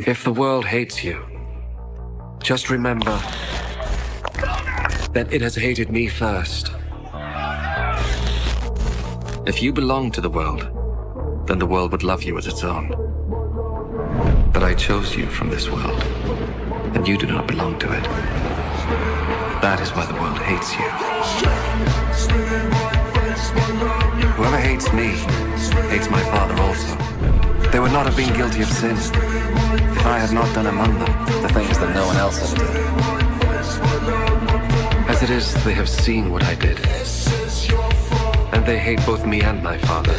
If the world hates you, just remember that it has hated me first. If you belong to the world, then the world would love you as its own. But I chose you from this world, and you do not belong to it. That is why the world hates you. Whoever hates me, hates my Father also. They would not have been guilty of sin if I had not done among them the things that no one else has done. As it is, they have seen what I did, and they hate both me and my Father.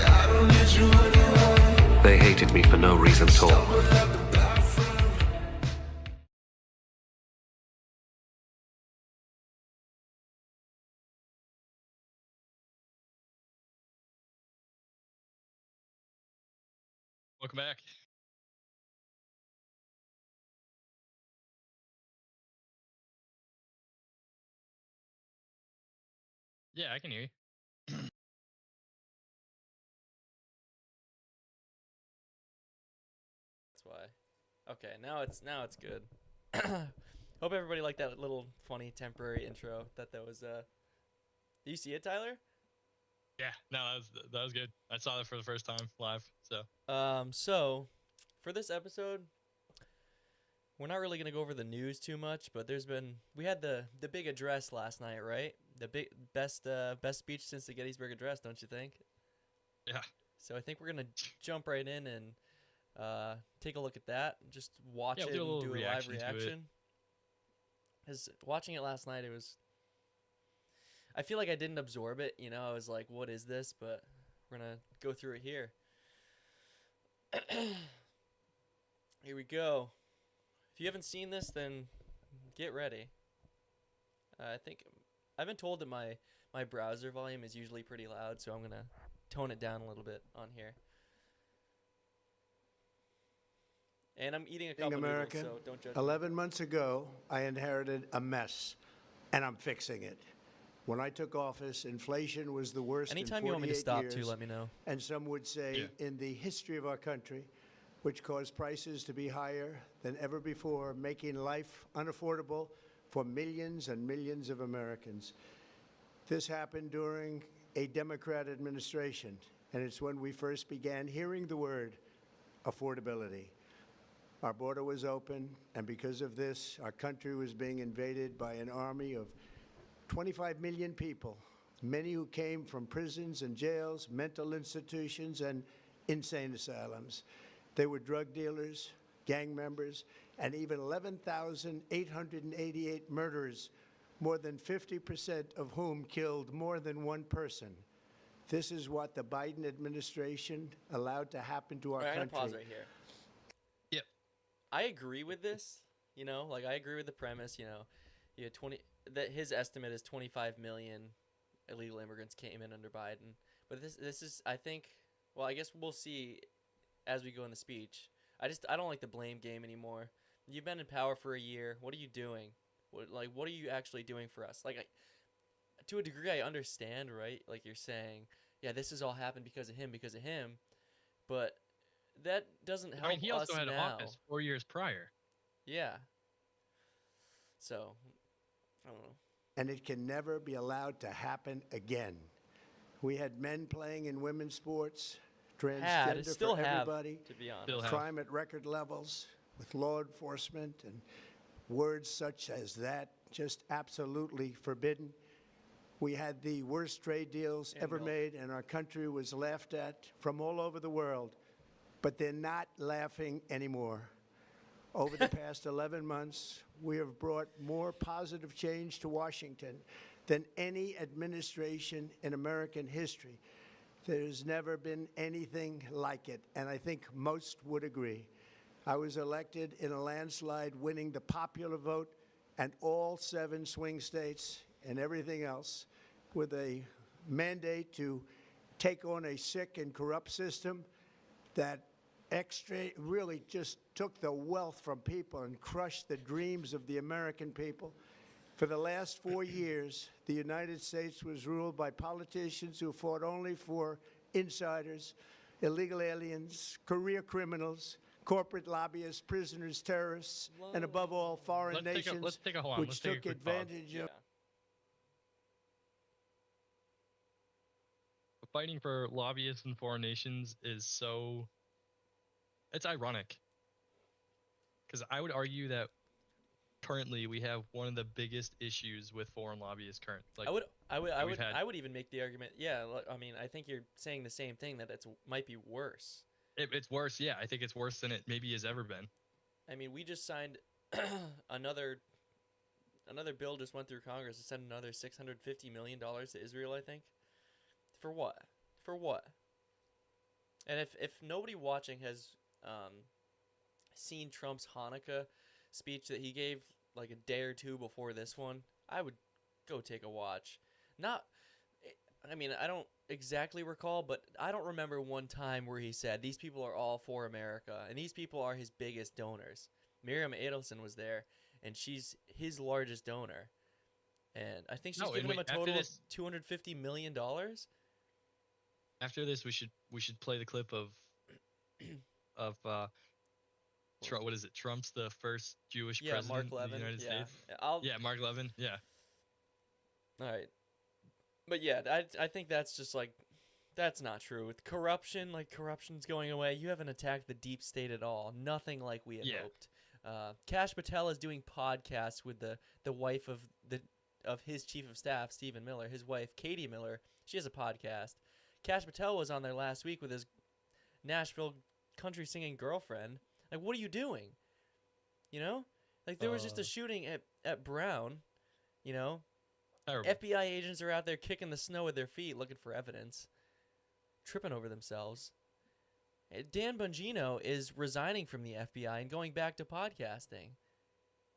They hated me for no reason at all. Welcome back. Yeah, I can hear you. That's why. Okay, now it's good. Hope everybody liked that little funny temporary intro. That was Do you see it, Tyler? Yeah, no, that was good. I saw that for the first time live. So for this episode, we're not really gonna go over the news too much, but we had the big address last night, right? The big best speech since the Gettysburg Address, don't you think? Yeah. So I think we're gonna jump right in and take a look at that. Just watch it and do a live reaction. Because watching it last night, I feel like I didn't absorb it. You know, I was like, what is this? But we're going to go through it here. Here we go. If you haven't seen this, then get ready. I've been told that my browser volume is usually pretty loud, so I'm going to tone it down a little bit on here. And I'm eating a couple of noodles, so don't judge me. 11 months ago, I inherited a mess, and I'm fixing it. When I took office, inflation was the worst in 48 years. Anytime you want me to stop, too, let me know. And some would say in the history of our country, which caused prices to be higher than ever before, making life unaffordable for millions and millions of Americans. This happened during a Democrat administration, and it's when we first began hearing the word affordability. Our border was open, and because of this, our country was being invaded by an army of 25 million people, many who came from prisons and jails, mental institutions, and insane asylums. They were drug dealers, gang members, and even 11,888 murderers, more than 50% of whom killed more than one person. This is what the Biden administration allowed to happen to our country. I'm going to pause right here. Yep. I agree with this, I agree with the premise, you had that his estimate is 25 million illegal immigrants came in under Biden. But this is, I think, I guess we'll see as we go in the speech. I don't like the blame game anymore. You've been in power for a year. What are you doing? What are you actually doing for us? To a degree, I understand, right? Like you're saying, yeah, this has all happened because of him, but that doesn't help us now. I mean, he also had office 4 years prior. Yeah. So, I don't know. And it can never be allowed to happen again. We had men playing in women's sports, transgender for everybody, to be honest. Crime at record levels with law enforcement, and words such as that just absolutely forbidden. We had the worst trade deals ever made, and our country was laughed at from all over the world. But they're not laughing anymore. Over the past 11 months, we have brought more positive change to Washington than any administration in American history. There's never been anything like it, and I think most would agree. I was elected in a landslide, winning the popular vote and all 7 swing states and everything else, with a mandate to take on a sick and corrupt system that really just took the wealth from people and crushed the dreams of the American people. For the last 4 years, the United States was ruled by politicians who fought only for insiders, illegal aliens, career criminals, corporate lobbyists, prisoners, terrorists, and above all, foreign nations let's take a hold on. which Let's take a took quick pause. advantage of. Fighting for lobbyists in foreign nations is it's ironic. Because I would argue that currently we have one of the biggest issues with foreign lobbyists I we've had. would even make the argument. Yeah, I mean, I think you're saying the same thing, that might be worse. It's worse. Yeah, I think it's worse than it maybe has ever been. I mean, we just signed another bill just went through Congress to send another $650 million to Israel, I think. For what? For what? And if nobody watching has seen Trump's Hanukkah speech that he gave like a day or two before this one, I would go take a watch. I mean, I don't exactly recall, but I don't remember one time where he said these people are all for America and these people are his biggest donors. Miriam Adelson was there, and she's his largest donor, and I think she's giving him a total of $250 million. After this, we should play the clip of Trump. What is it? Trump's the first Jewish president Mark of Levin, the United States. Mark Levin. Yeah. All right. But yeah, I think that's just that's not true. With corruption, corruption's going away. You haven't attacked the deep state at all. Nothing like we had hoped. Kash Patel is doing podcasts with the wife of his chief of staff, Stephen Miller. His wife, Katie Miller, she has a podcast. Kash Patel was on there last week with his Nashville country singing girlfriend. Like, what are you doing? You know? Like, there was just a shooting at Brown, you know? Terrible. FBI agents are out there kicking the snow with their feet looking for evidence, tripping over themselves. Dan Bongino is resigning from the FBI and going back to podcasting.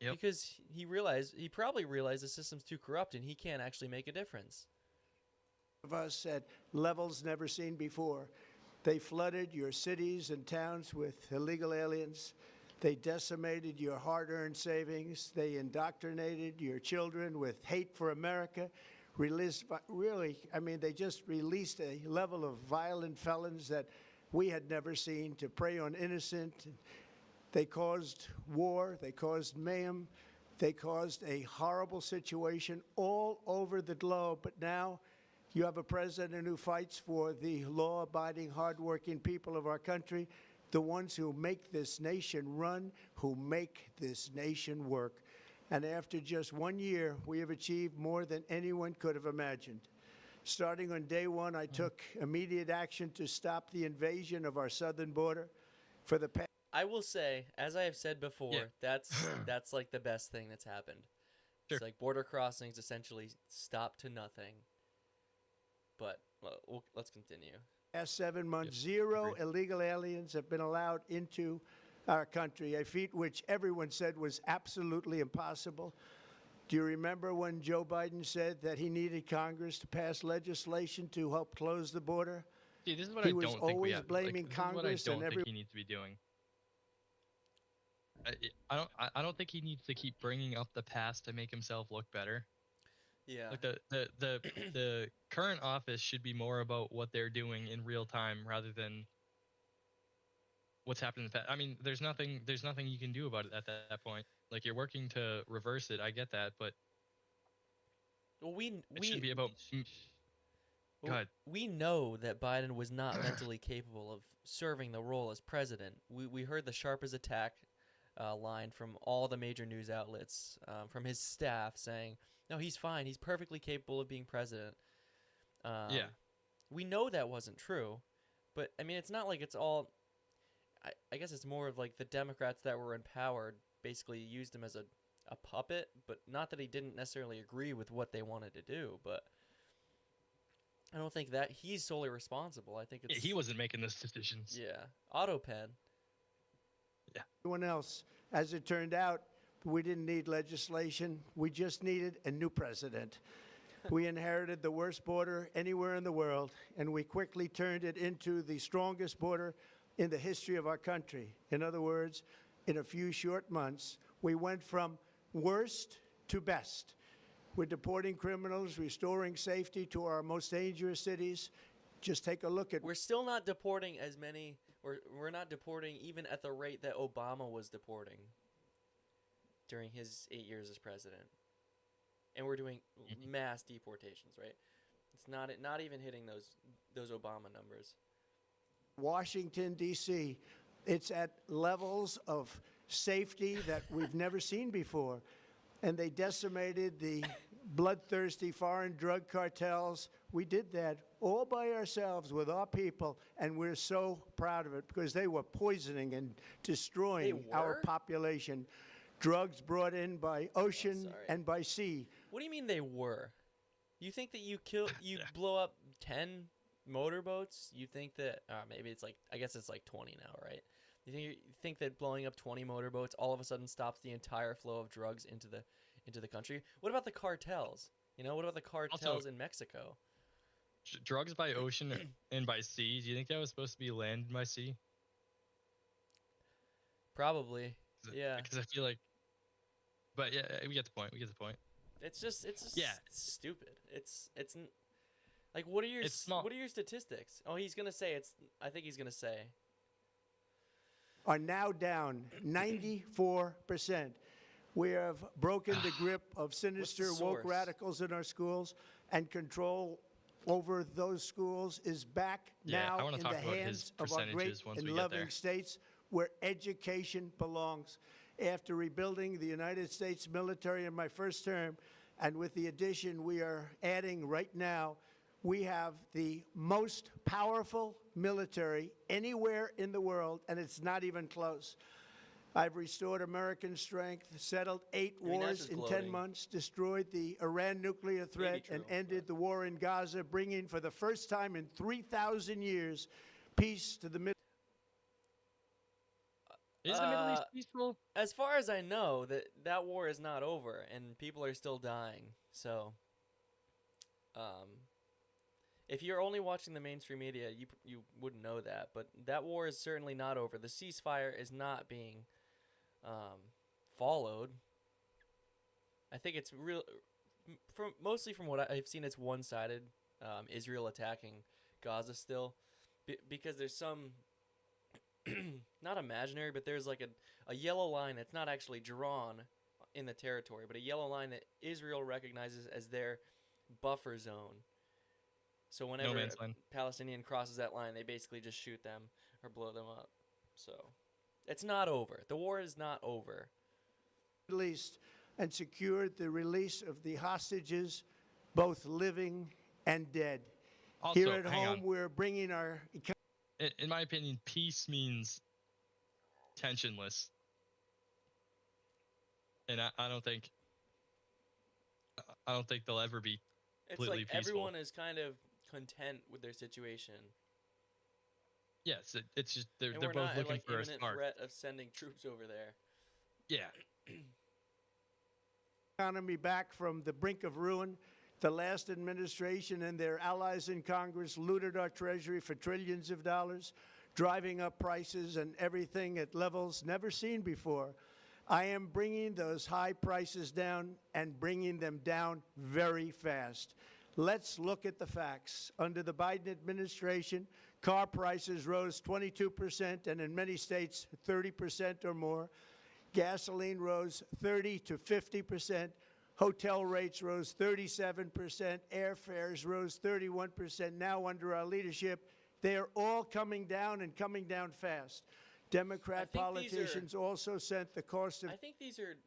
Yep. Because he probably realized the system's too corrupt and he can't actually make a difference. Of us at levels never seen before. They flooded your cities and towns with illegal aliens. They decimated your hard-earned savings. They indoctrinated your children with hate for America. They just released a level of violent felons that we had never seen to prey on innocent. They caused war. They caused mayhem. They caused a horrible situation all over the globe. But now you have a president who fights for the law-abiding, hardworking people of our country, the ones who make this nation run, who make this nation work. And after just 1 year, we have achieved more than anyone could have imagined. Starting on day one, I took immediate action to stop the invasion of our southern border. For the past, I will say, as I have said before, that's like the best thing that's happened. Sure. It's like border crossings essentially stopped to nothing. But let's continue. Past 7 months, Yep. zero Agreed. illegal aliens have been allowed into our country, a feat which everyone said was absolutely impossible. Do you remember when Joe Biden said that he needed Congress to pass legislation to help close the border? See, this is what He I was don't think we always have. blaming this Congress is what I and don't think he needs to be doing. I don't think he needs to keep bringing up the past to make himself look better. Yeah. Like the current office should be more about what they're doing in real time rather than what's happened in the past. I mean, there's nothing you can do about it at that point. Like, you're working to reverse it. I get that, but Well, it should be about. Go ahead. We know that Biden was not mentally capable of serving the role as president. We heard the sharp as attack line from all the major news outlets, from his staff saying, no, he's fine. He's perfectly capable of being president. Yeah. We know that wasn't true. But, I mean, it's not like it's all... I guess it's more of like the Democrats that were in power basically used him as a puppet, but not that he didn't necessarily agree with what they wanted to do, but... I don't think that he's solely responsible. I think it's... He wasn't making those decisions. Yeah. AutoPen. Yeah. Everyone else. As it turned out, we didn't need legislation. We just needed a new president. We inherited the worst border anywhere in the world, and we quickly turned it into the strongest border in the history of our country. In other words, in a few short months, we went from worst to best. We're deporting criminals, restoring safety to our most dangerous cities. Just take a look at... We're still not deporting as many... We're not deporting even at the rate that Obama was deporting during his 8 years as president. And we're doing mass deportations, right? It's not even hitting those Obama numbers. Washington, D.C., it's at levels of safety that we've never seen before. And they decimated the bloodthirsty foreign drug cartels. We did that all by ourselves with our people, and we're so proud of it because they were poisoning and destroying our population. Drugs brought in by ocean and by sea. What do you mean they were? You think that you blow up 10 motorboats? You think that maybe it's like, I guess it's like 20 now, right? You think that blowing up 20 motorboats all of a sudden stops the entire flow of drugs into the country? What about the cartels? What about the cartels in Mexico? Drugs by ocean and by sea. Do you think that was supposed to be land and by sea? Probably. Yeah. Because I feel like, but yeah, we get the point. It's just yeah, it's stupid. It's like, what are your statistics? Oh, he's gonna say I think he's gonna say are now down 94%. We have broken the grip of sinister woke radicals in our schools, and control over those schools is back now in the hands of our great and loving states where education belongs. After rebuilding the United States military in my first term, and with the addition we are adding right now, we have the most powerful military anywhere in the world, and it's not even close. I've restored American strength, settled 8 wars in 10 months, destroyed the Iran nuclear threat, and ended the war in Gaza, bringing for the first time in 3,000 years peace to the Middle East. Is the Middle East peaceful? As far as I know, that war is not over, and people are still dying. So, if you're only watching the mainstream media, you wouldn't know that. But that war is certainly not over. The ceasefire is not being followed. I think it's mostly from what I've seen, it's one-sided. Israel attacking Gaza still, because there's some not imaginary, but there's like a yellow line that's not actually drawn in the territory, but a yellow line that Israel recognizes as their buffer zone. So whenever a Palestinian crosses that line, they basically just shoot them or blow them up. So it's not over. The war is not over. Middle East, and secured the release of the hostages, both living and dead. Also, here at home, we're bringing our... In my opinion, peace means tensionless. And I don't think they'll ever be completely peaceful. Everyone is kind of content with their situation. Yes, it's just they're both not looking at, for a imminent spark. threat of sending troops over there. Yeah. Economy back from the brink of ruin. The last administration and their allies in Congress looted our treasury for trillions of dollars, driving up prices and everything at levels never seen before. I am bringing those high prices down and bringing them down very fast. Let's look at the facts. Under the Biden administration, car prices rose 22% and in many states 30% or more. Gasoline rose 30 to 50%. Hotel rates rose 37%. Airfares rose 31%. Now, under our leadership, they are all coming down and coming down fast. Democrat politicians also sent the cost of... I think these are...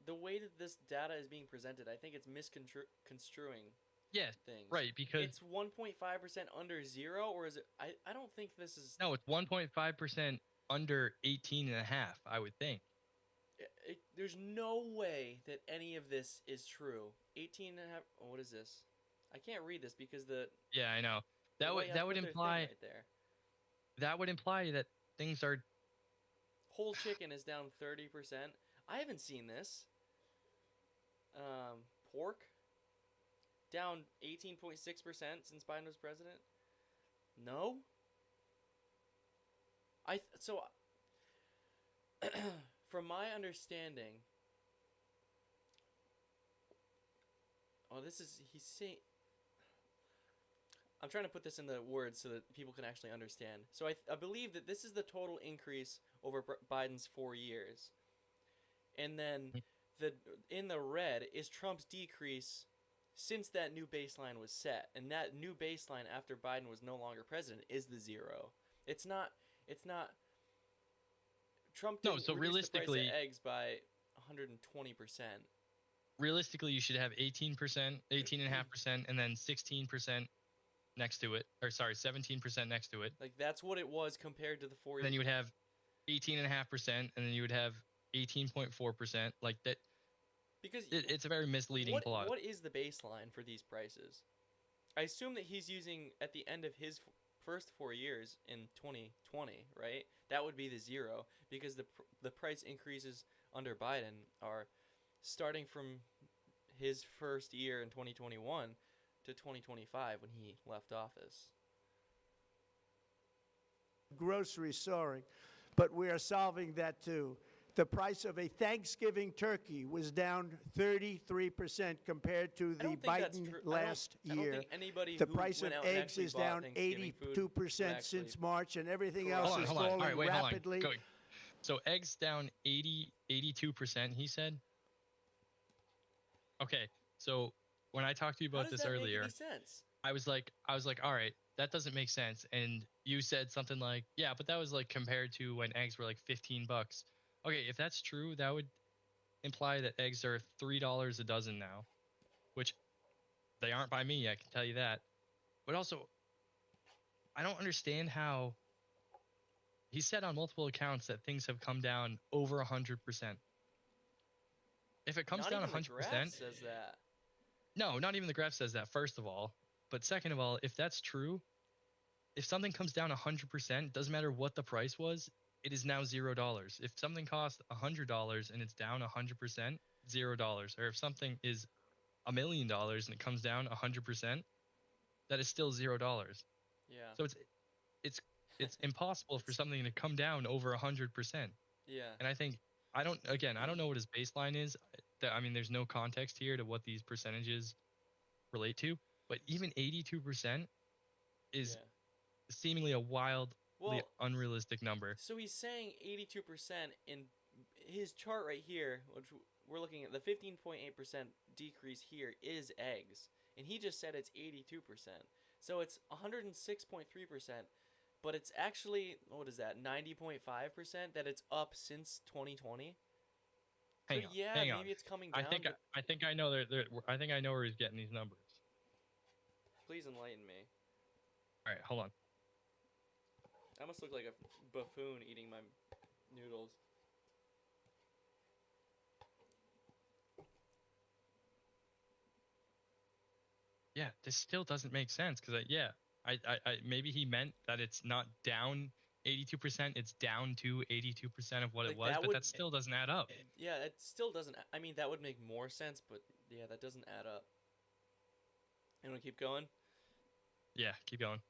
The way that this data is being presented, I think it's misconstruing things. Right, because... It's 1.5% under zero, or is it... I don't think this is... No, it's 1.5% under 18.5, I would think. There's no way that any of this is true. 18 and a half... Oh, what is this? I can't read this because the... Yeah, I know. That would imply... Right there. That would imply that things are... Whole chicken is down 30%. I haven't seen this. Pork down 18.6% since Biden was president. No. From my understanding, he's saying, I'm trying to put this into words so that people can actually understand. So I believe that this is the total increase over Biden's 4 years. And then in the red is Trump's decrease since that new baseline was set. And that new baseline after Biden was no longer president is the 0. It's not Trump didn't so reduce the price of realistically, eggs by 120%. realistically, you should have 18%, 18.5%, and then 16% next to it, or sorry, 17% next to it. Like that's what it was compared to the 4 years. Then you would have 18.5%, and then you would have 18.4%. Like that, because it's a very misleading plot. What is the baseline for these prices? I assume that he's using at the end of his first 4 years in 2020, right? That would be the 0 because the price increases under Biden are starting from his first year in 2021 to 2025 when he left office. Groceries soaring, but we are solving that too. The price of a Thanksgiving turkey was down 33% compared to the Biden last year. The price of eggs is down 82% since March, and everything else is falling rapidly. So eggs down 82%, he said? Okay, so when I talked to you about this earlier, I was like, all right, that doesn't make sense. And you said something like, yeah, but that was like compared to when eggs were like $15. Okay, if that's true, that would imply that eggs are $3 a dozen now, which they aren't by me, I can tell you that. But also, I don't understand how he said on multiple accounts that things have come down over 100%. If it comes down 100%, the graph says that. No, not even the graph says that, first of all. But second of all, if that's true, if something comes down 100%, doesn't matter what the price was, it is now $0. If something costs $100 and it's down 100%, $0. Or if something is $1 million and it comes down 100%, that is still $0. Yeah. So it's impossible for something to come down over 100%. Yeah. And I don't know what his baseline is. I mean, there's no context here to what these percentages relate to, but even 82% is seemingly a wildly unrealistic number. So he's saying 82% in his chart right here, which we're looking at, the 15.8% decrease here is eggs, and he just said it's 82%. So it's 106.3%, but it's actually, what is that, 90.5% that it's up since 2020? Hang on. Maybe it's coming down. I think I know I think I know where he's getting these numbers. Please enlighten me. All right, hold on. I must look like a buffoon eating my noodles. Yeah, this still doesn't make sense because I maybe he meant that it's not down 82%, it's down to 82% of what it was, but that still doesn't add up. Yeah, it still doesn't. I mean, that would make more sense, but yeah, that doesn't add up. You want to keep going? Yeah, keep going.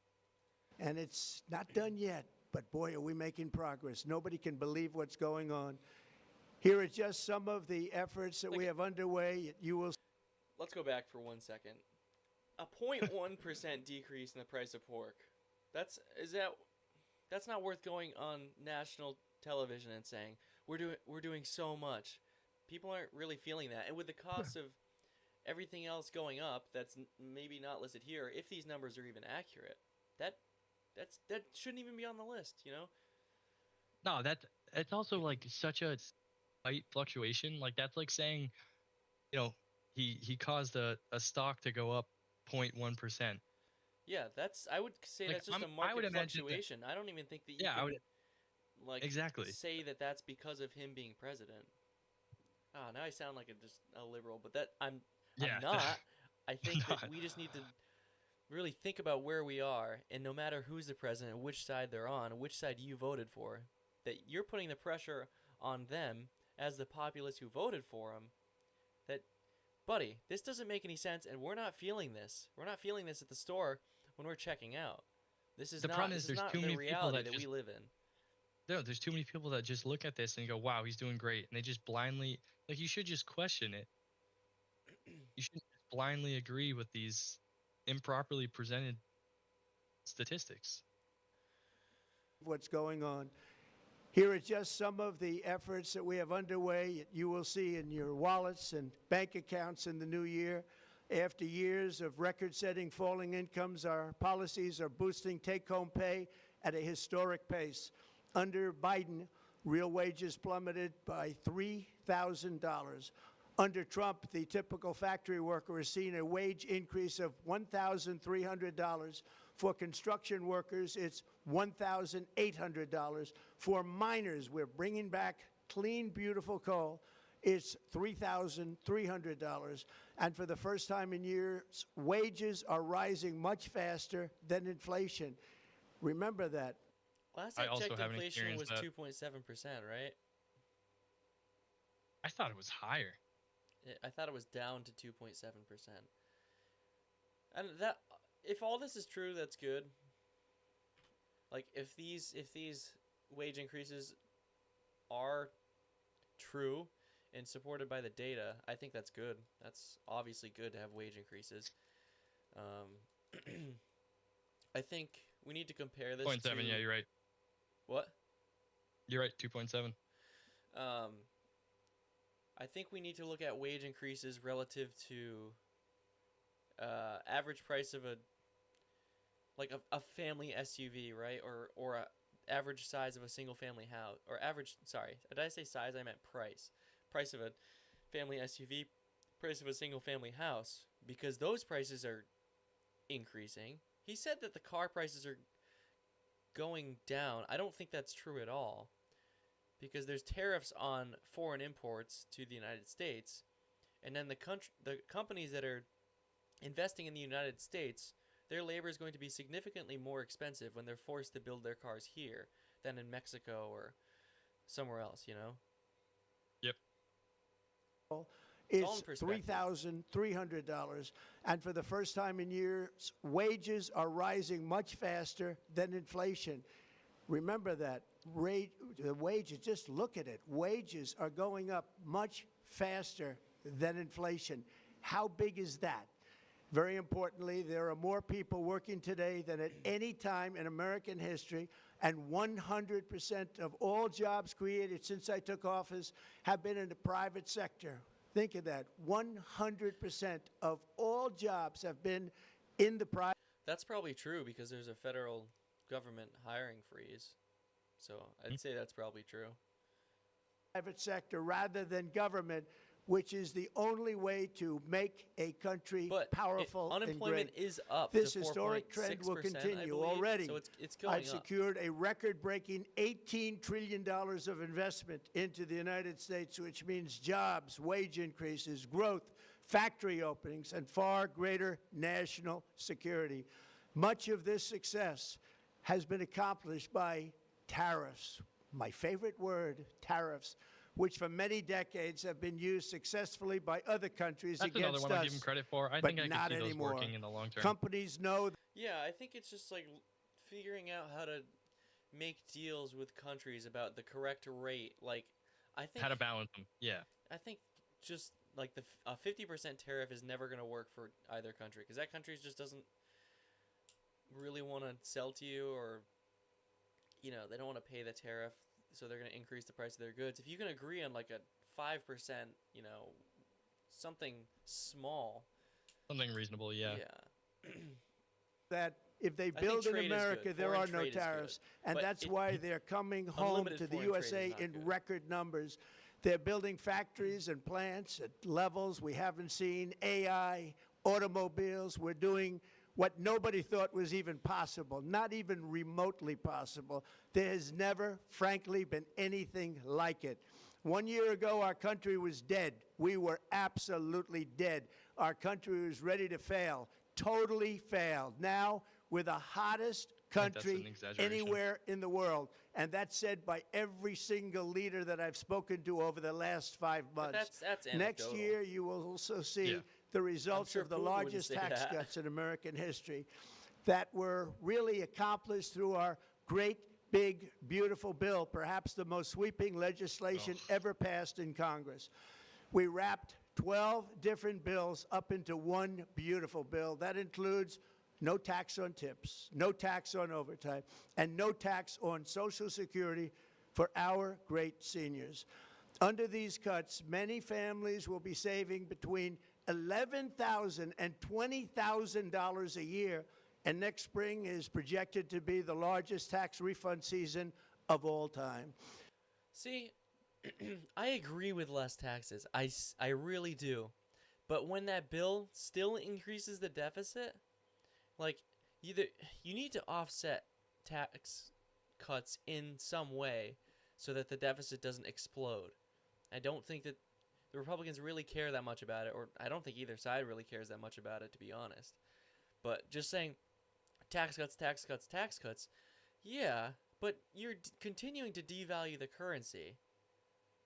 And it's not done yet, but boy, are we making progress. Nobody can believe what's going on. Here are just some of the efforts that we have underway. You will. Let's go back for 1 second. A 0.1% decrease in the price of pork. That's not worth going on national television and saying we're doing so much. People aren't really feeling that, and with the cost of everything else going up, that's maybe not listed here. If these numbers are even accurate, that shouldn't even be on the list, you know? No, it's also like such a slight fluctuation. Like that's like saying, you know, he caused a stock to go up 0.1%. Yeah, I would say that's just a market fluctuation. I don't even think that you can say that that's because of him being president. Oh, now I sound like a liberal, but I'm not. I think that we just need to really think about where we are, and no matter who's the president, which side they're on, which side you voted for, that you're putting the pressure on them as the populace who voted for him, that, buddy, this doesn't make any sense, and we're not feeling this. We're not feeling this at the store when we're checking out. This is not the reality that we live in. No, there's too many people that just look at this and go, wow, he's doing great. And they just blindly, like, you should just question it. You shouldn't just blindly agree with these improperly presented statistics. What's going on. Here are just some of the efforts that we have underway. You will see in your wallets and bank accounts in the new year. After years of record-setting falling incomes, our policies are boosting take-home pay at a historic pace. Under Biden, real wages plummeted by $3,000. Under Trump, the typical factory worker has seen a wage increase of $1,300. For construction workers, it's $1,800. For miners, we're bringing back clean, beautiful coal. It's $3,300. And for the first time in years, wages are rising much faster than inflation. Remember that. Last I I also checked, haven't inflation was experienced 2.7%, right? I thought it was higher. I thought it was down to 2.7%. And that, if all this is true, that's good. Like if these wage increases are true and supported by the data, I think that's good. That's obviously good to have wage increases. I think we need to compare this 0.7, to... yeah, you're right. What? You're right, 2.7. I think we need to look at wage increases relative to average price of a family SUV, right? Or a average size of a single family house, or average, sorry, did I say size? I meant price. Price of a family SUV, price of a single family house, because those prices are increasing. He said that the car prices are going down. I don't think that's true at all, because there's tariffs on foreign imports to the United States, and then the companies that are investing in the United States, their labor is going to be significantly more expensive when they're forced to build their cars here than in Mexico or somewhere else, you know? Yep. It's $3,300. And for the first time in years, wages are rising much faster than inflation. Remember that. The wages, just look at it. Wages are going up much faster than inflation. How big is that? Very importantly, there are more people working today than at any time in American history, and 100% of all jobs created since I took office have been in the private sector. Think of that. 100% of all jobs have been in the private. That's probably true because there's a federal government hiring freeze. So I'd say that's probably true. Private sector rather than government, which is the only way to make a country powerful and great. Unemployment is up. This to historic trend will 4.6%, continue. I believe. Already, So it's going I've secured a record-breaking $18 trillion of investment into the United States, which means jobs, wage increases, growth, factory openings, and far greater national security. Much of this success has been accomplished by tariffs. My favorite word, tariffs, which for many decades have been used successfully by other countries That's against us. That's another one I give him credit for. I but think I not could see anymore. those working in the long term. Companies know. Yeah, I think it's just like figuring out how to make deals with countries about the correct rate. Like, I think how to balance them. Yeah. I think just like a 50% tariff is never going to work for either country, because that country just doesn't really want to sell to you, or you know, they don't want to pay the tariff, so they're going to increase the price of their goods. If you can agree on like a 5%, you know, something small, something reasonable, yeah. Yeah. That if they build in America, there are no tariffs. And that's why they're coming home to the USA in record numbers. They're building factories and plants at levels we haven't seen, AI, automobiles. We're doing what nobody thought was even possible, not even remotely possible. There has never, frankly, been anything like it. 1 year ago, our country was dead. We were absolutely dead. Our country was ready to fail, totally failed. Now, we're the hottest country anywhere in the world. And that's said by every single leader that I've spoken to over the last 5 months. That's Next year, you will also see the results of the largest tax cuts in American history that were really accomplished through our great, big, beautiful bill, perhaps the most sweeping legislation ever passed in Congress. We wrapped 12 different bills up into one beautiful bill. That includes no tax on tips, no tax on overtime, and no tax on Social Security for our great seniors. Under these cuts, many families will be saving between $11,000 and $20,000 a year, and next spring is projected to be the largest tax refund season of all time. See, I agree with less taxes. I really do. But when that bill still increases the deficit, like, either you need to offset tax cuts in some way so that the deficit doesn't explode. I don't think that the Republicans really care that much about it, or I don't think either side really cares that much about it, to be honest. But just saying tax cuts, tax cuts, tax cuts, yeah, but you're continuing to devalue the currency.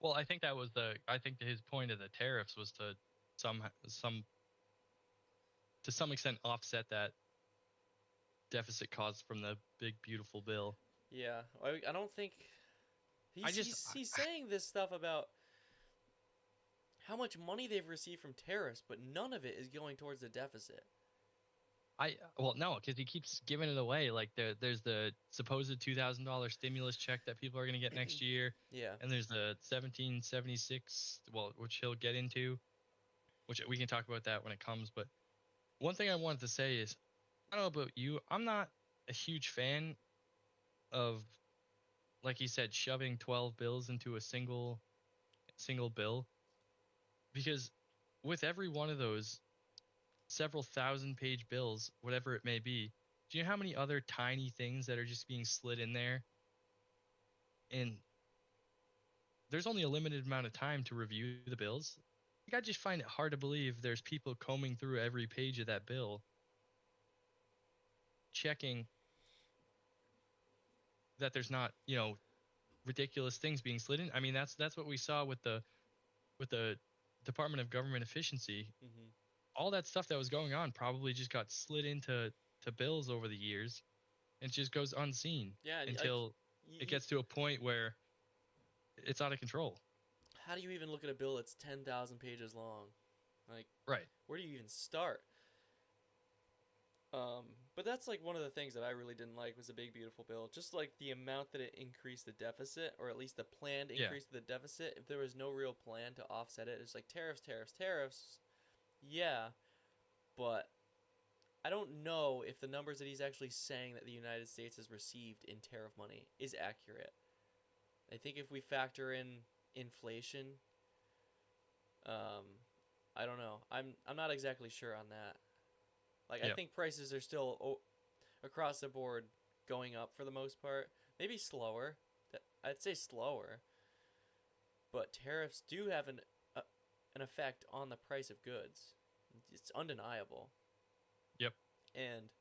Well, I think that was I think his point of the tariffs was to some extent offset that deficit caused from the big beautiful bill. Yeah, I don't think he's saying this stuff about how much money they've received from tariffs, but none of it is going towards the deficit. Well, no, because he keeps giving it away. Like there's the supposed $2,000 stimulus check that people are going to get next year. Yeah. And there's the 1776, well, which he'll get into, which we can talk about that when it comes. But one thing I wanted to say is, I don't know about you, I'm not a huge fan of, like he said, shoving 12 bills into a single bill, because with every one of those several thousand-page bills, whatever it may be, do you know how many other tiny things that are just being slid in there? And there's only a limited amount of time to review the bills. I just find it hard to believe there's people combing through every page of that bill, checking that there's not, ridiculous things being slid in. I mean, that's what we saw with the Department of Government Efficiency. Mm-hmm. All that stuff that was going on probably just got slid into bills over the years, and it just goes unseen until it gets to a point where it's out of control. How do you even look at a bill that's 10,000 pages long? Like, right? Where do you even start? But that's like one of the things that I really didn't like was the big beautiful bill. Just like the amount that it increased the deficit, or at least the planned increase to the deficit. If there was no real plan to offset it, it's like tariffs. Yeah, but I don't know if the numbers that he's actually saying that the United States has received in tariff money is accurate. I think if we factor in inflation, I don't know. I'm not exactly sure on that. Like, I think prices are still across the board going up for the most part. Maybe slower. I'd say slower. But tariffs do have an effect on the price of goods. It's undeniable. Yep. And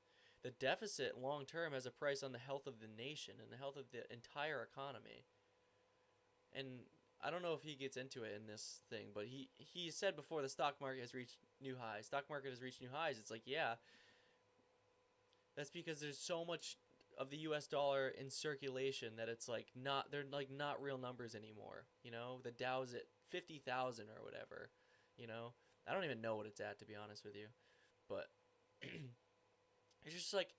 the deficit long term has a price on the health of the nation and the health of the entire economy. And I don't know if he gets into it in this thing, but he said before the stock market has reached new highs. Stock market has reached new highs. It's like, yeah, that's because there's so much of the U.S. dollar in circulation that it's like they're like not real numbers anymore. The Dow's at 50,000 or whatever. I don't even know what it's at, to be honest with you, but it's just like,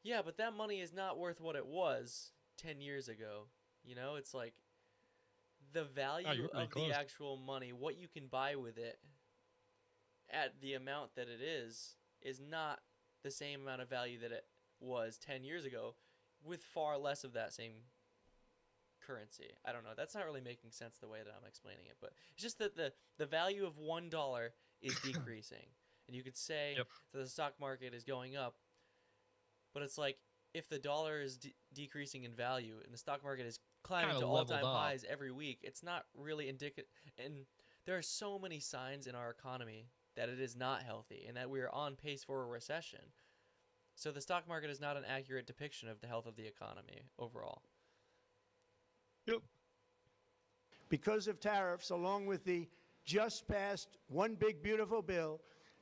yeah, but that money is not worth what it was 10 years ago. It's like the value of the actual money, what you can buy with it at the amount that it is not the same amount of value that it was 10 years ago with far less of that same currency. I don't know. That's not really making sense the way that I'm explaining it, but it's just that the value of $1 is decreasing. And you could say that the stock market is going up, but it's like if the dollar is decreasing in value and the stock market is climbing to all-time highs every week, it's not really indicative. And there are so many signs in our economy that it is not healthy and that we are on pace for a recession. So the stock market is not an accurate depiction of the health of the economy overall. Yep. Because of tariffs, along with the just passed One Big Beautiful Bill,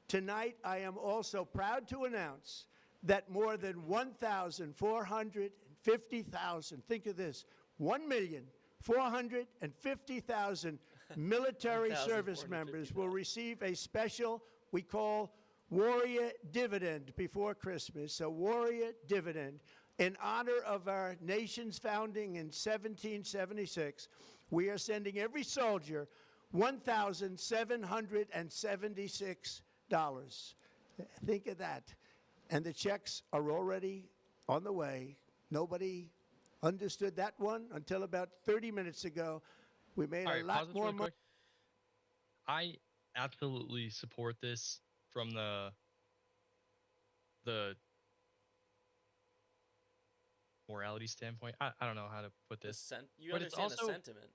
tonight I am also proud to announce that more than 1,450,000, think of this, 1,450,000 military service members will receive a special, we call warrior dividend before Christmas, a warrior dividend in honor of our nation's founding in 1776. We are sending every soldier $1,776. Think of that. And the checks are already on the way. Nobody understood that one until about 30 minutes ago. We made All a right, lot pause this more really money. quick. I absolutely support this from the morality standpoint. I don't know how to put this. You But it's understand the also- sentiment.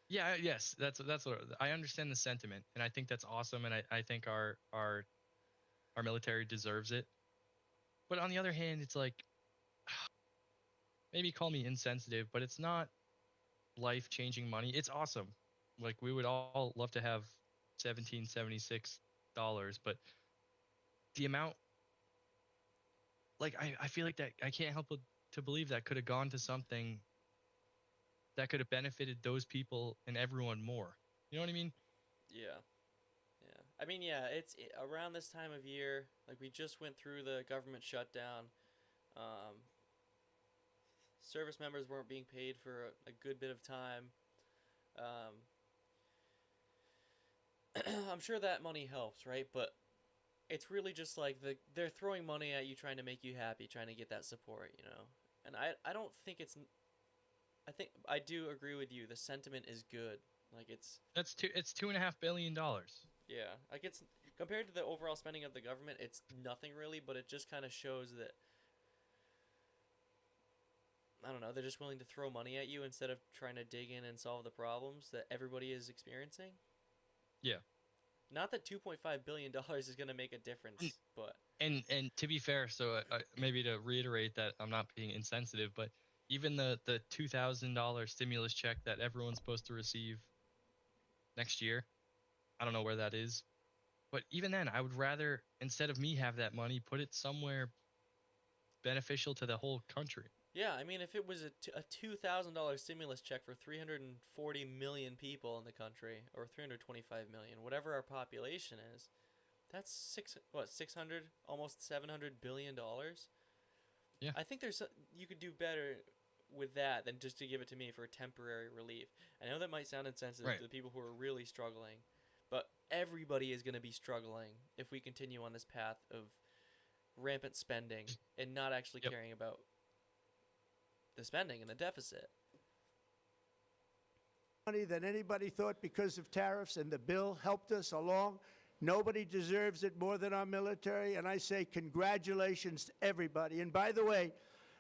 Yeah, yes, that's what I understand the sentiment, and I think that's awesome, and I think our military deserves it. But on the other hand, it's like, maybe call me insensitive, but it's not life-changing money. It's awesome. Like, we would all love to have $1,776, but the amount, like, I feel like that I can't help but to believe that could have gone to something that could have benefited those people and everyone more. You know what I mean? Yeah. Yeah. I mean, yeah, around this time of year, like we just went through the government shutdown. Service members weren't being paid for a good bit of time. I'm sure that money helps, right? But it's really just like they're throwing money at you, trying to make you happy, trying to get that support, you know. And I don't think it's. I think I do agree with you. The sentiment is good. Like it's $2.5 billion. yeah, like it's compared to the overall spending of the government, it's nothing really. But it just kind of shows that I don't know. They're just willing to throw money at you instead of trying to dig in and solve the problems that everybody is experiencing. Yeah. Not that $2.5 billion is going to make a difference, but And to be fair, so maybe to reiterate that I'm not being insensitive, but even the $2,000 stimulus check that everyone's supposed to receive next year, I don't know where that is, but even then, I would rather, instead of me have that money, put it somewhere beneficial to the whole country. yeah, I mean, if it was a $2,000 stimulus check for 340 million people in the country, or 325 million, whatever our population is, that's 600, almost $700 billion. Yeah. I think you could do better with that than just to give it to me for temporary relief. I know that might sound insensitive Right. to the people who are really struggling, but everybody is going to be struggling if we continue on this path of rampant spending and not actually Yep. caring about the spending and the deficit. Money than anybody thought because of tariffs, and the bill helped us along. Nobody deserves it more than our military, and I say congratulations to everybody. And by the way,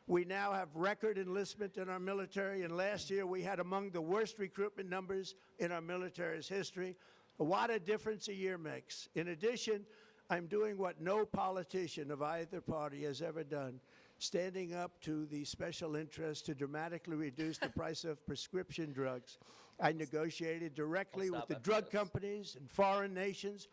we now have record enlistment in our military, and last year we had among the worst recruitment numbers in our military's history. What a difference a year makes. In addition, I'm doing what no politician of either party has ever done, standing up to the special interests to dramatically reduce the price of prescription drugs. I negotiated directly with the drug companies and foreign nations,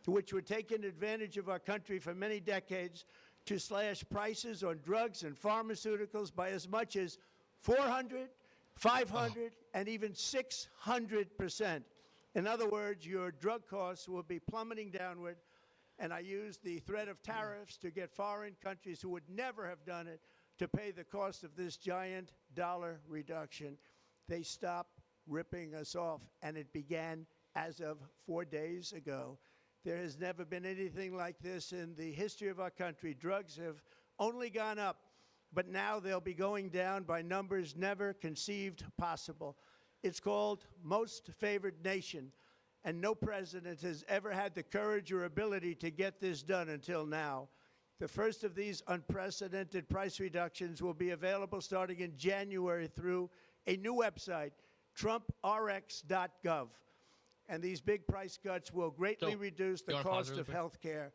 which were taking advantage of our country for many decades, to slash prices on drugs and pharmaceuticals by as much as 400, 500, and even 600%. In other words, your drug costs will be plummeting downward, and I used the threat of tariffs to get foreign countries who would never have done it to pay the cost of this giant dollar reduction. They stopped ripping us off, and it began as of 4 days ago. There has never been anything like this in the history of our country. Drugs have only gone up, but now they'll be going down by numbers never conceived possible. It's called most favored nation, and no president has ever had the courage or ability to get this done until now. The first of these unprecedented price reductions will be available starting in January through a new website, trumprx.gov. And these big price cuts will greatly So, reduce the you wanna pause cost really of quick? health care.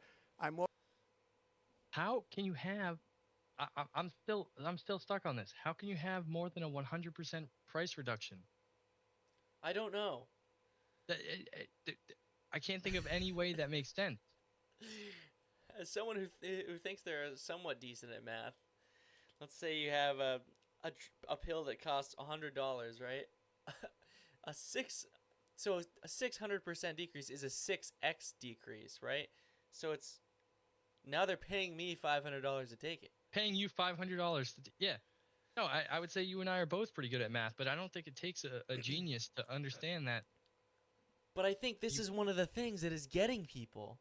How can you have? I'm still stuck on this. How can you have more than a 100% price reduction? I don't know. I can't think of any way that makes sense. As someone who thinks they're somewhat decent at math, let's say you have a pill that costs $100, right? a 600% decrease is a 6x decrease, right? So it's Now they're paying me $500 to take it. Paying you $500 yeah. No, I would say you and I are both pretty good at math, but I don't think it takes a genius to understand that. But I think this You- is one of the things that is getting people.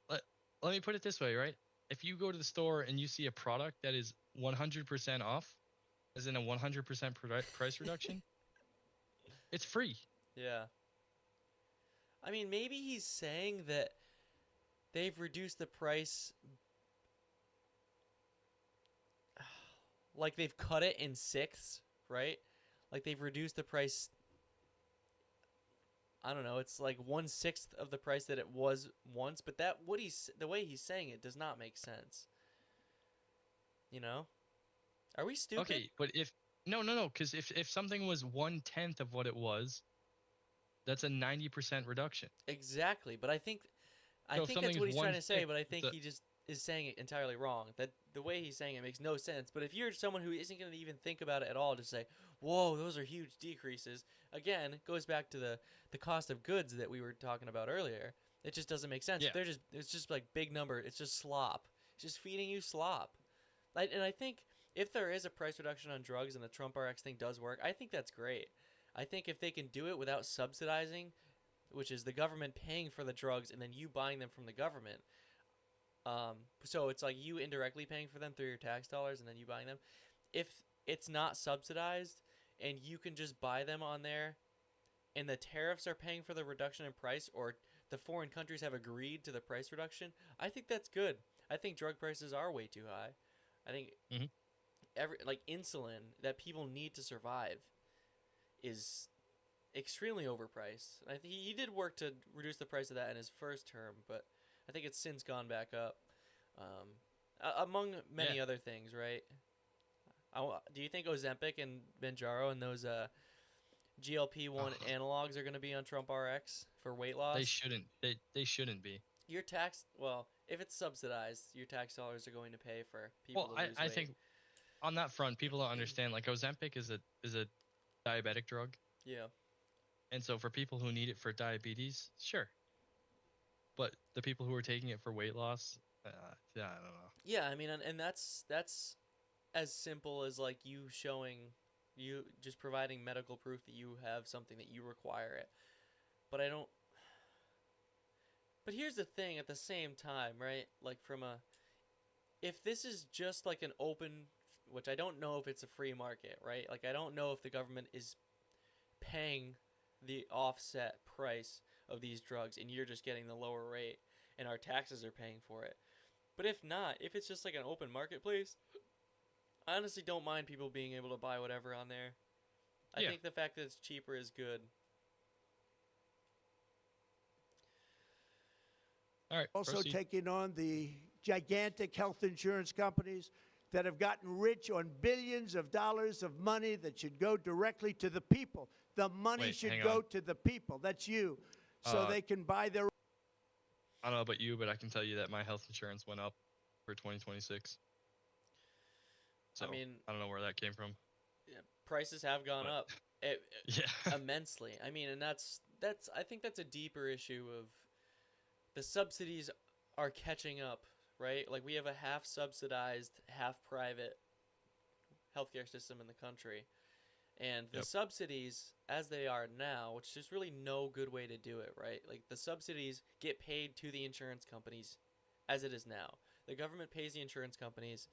Let me put it this way, right? If you go to the store and you see a product that is 100% off, as in a 100% price reduction, it's free. Yeah. I mean, maybe he's saying that they've reduced the price, like they've cut it in sixths, right? Like they've reduced the price. I don't know. It's like 1/6 of the price that it was once, but the way he's saying it does not make sense. You know? Are we stupid? Okay, but no, because if something was 1/10 of what it was, that's a 90% reduction. Exactly, but I think So if that's something what is he's trying to say, 1/6, but I think it's he just is saying it entirely wrong. That the way he's saying it makes no sense. But if you're someone who isn't going to even think about it at all, just say, "Whoa, those are huge decreases." Again, it goes back to the cost of goods that we were talking about earlier. It just doesn't make sense. Yeah. It's just like big number. It's just slop. It's just feeding you slop. And I think if there is a price reduction on drugs and the Trump RX thing does work, I think that's great. I think if they can do it without subsidizing, which is the government paying for the drugs and then you buying them from the government. So it's like you indirectly paying for them through your tax dollars and then you buying them. If it's not subsidized and you can just buy them on there and the tariffs are paying for the reduction in price, or the foreign countries have agreed to the price reduction, I think that's good. I think drug prices are way too high. I think like insulin that people need to survive is extremely overpriced. I think he did work to reduce the price of that in his first term, but I think it's since gone back up, among many other things, right? Do you think Ozempic and Manjaro and those GLP-1 analogs are going to be on Trump RX for weight loss? They shouldn't. They shouldn't be. Your tax, well, if it's subsidized, your tax dollars are going to pay for people to lose I weight. think on that front, people don't understand. Like Ozempic is a diabetic drug. Yeah. And so for people who need it for diabetes, sure. But the people who are taking it for weight loss, I don't know. Yeah, I mean, and that's as simple as like you just providing medical proof that you have something that you require it. But But here's the thing at the same time, right? Like if this is just like an open, which I don't know if it's a free market, right? Like I don't know if the government is paying the offset price of these drugs and you're just getting the lower rate and our taxes are paying for it. But if not, if it's just like an open marketplace, I honestly don't mind people being able to buy whatever on there. I think the fact that it's cheaper is good. All right. Also proceed. taking on the gigantic health insurance companies that have gotten rich on billions of dollars of money that should go directly to the people. The money Wait, should hang go on. to the people. That's you. So they can buy their... I don't know about you, but I can tell you that my health insurance went up for 2026. So I mean, I don't know where that came from. Prices have gone But- up Yeah. immensely. I mean, and that's I think that's a deeper issue of the subsidies are catching up, right? Like we have a half subsidized, half private healthcare system in the country. And the subsidies as they are now, which is really no good way to do it, right? Like the subsidies get paid to the insurance companies as it is now. The government pays the insurance companies,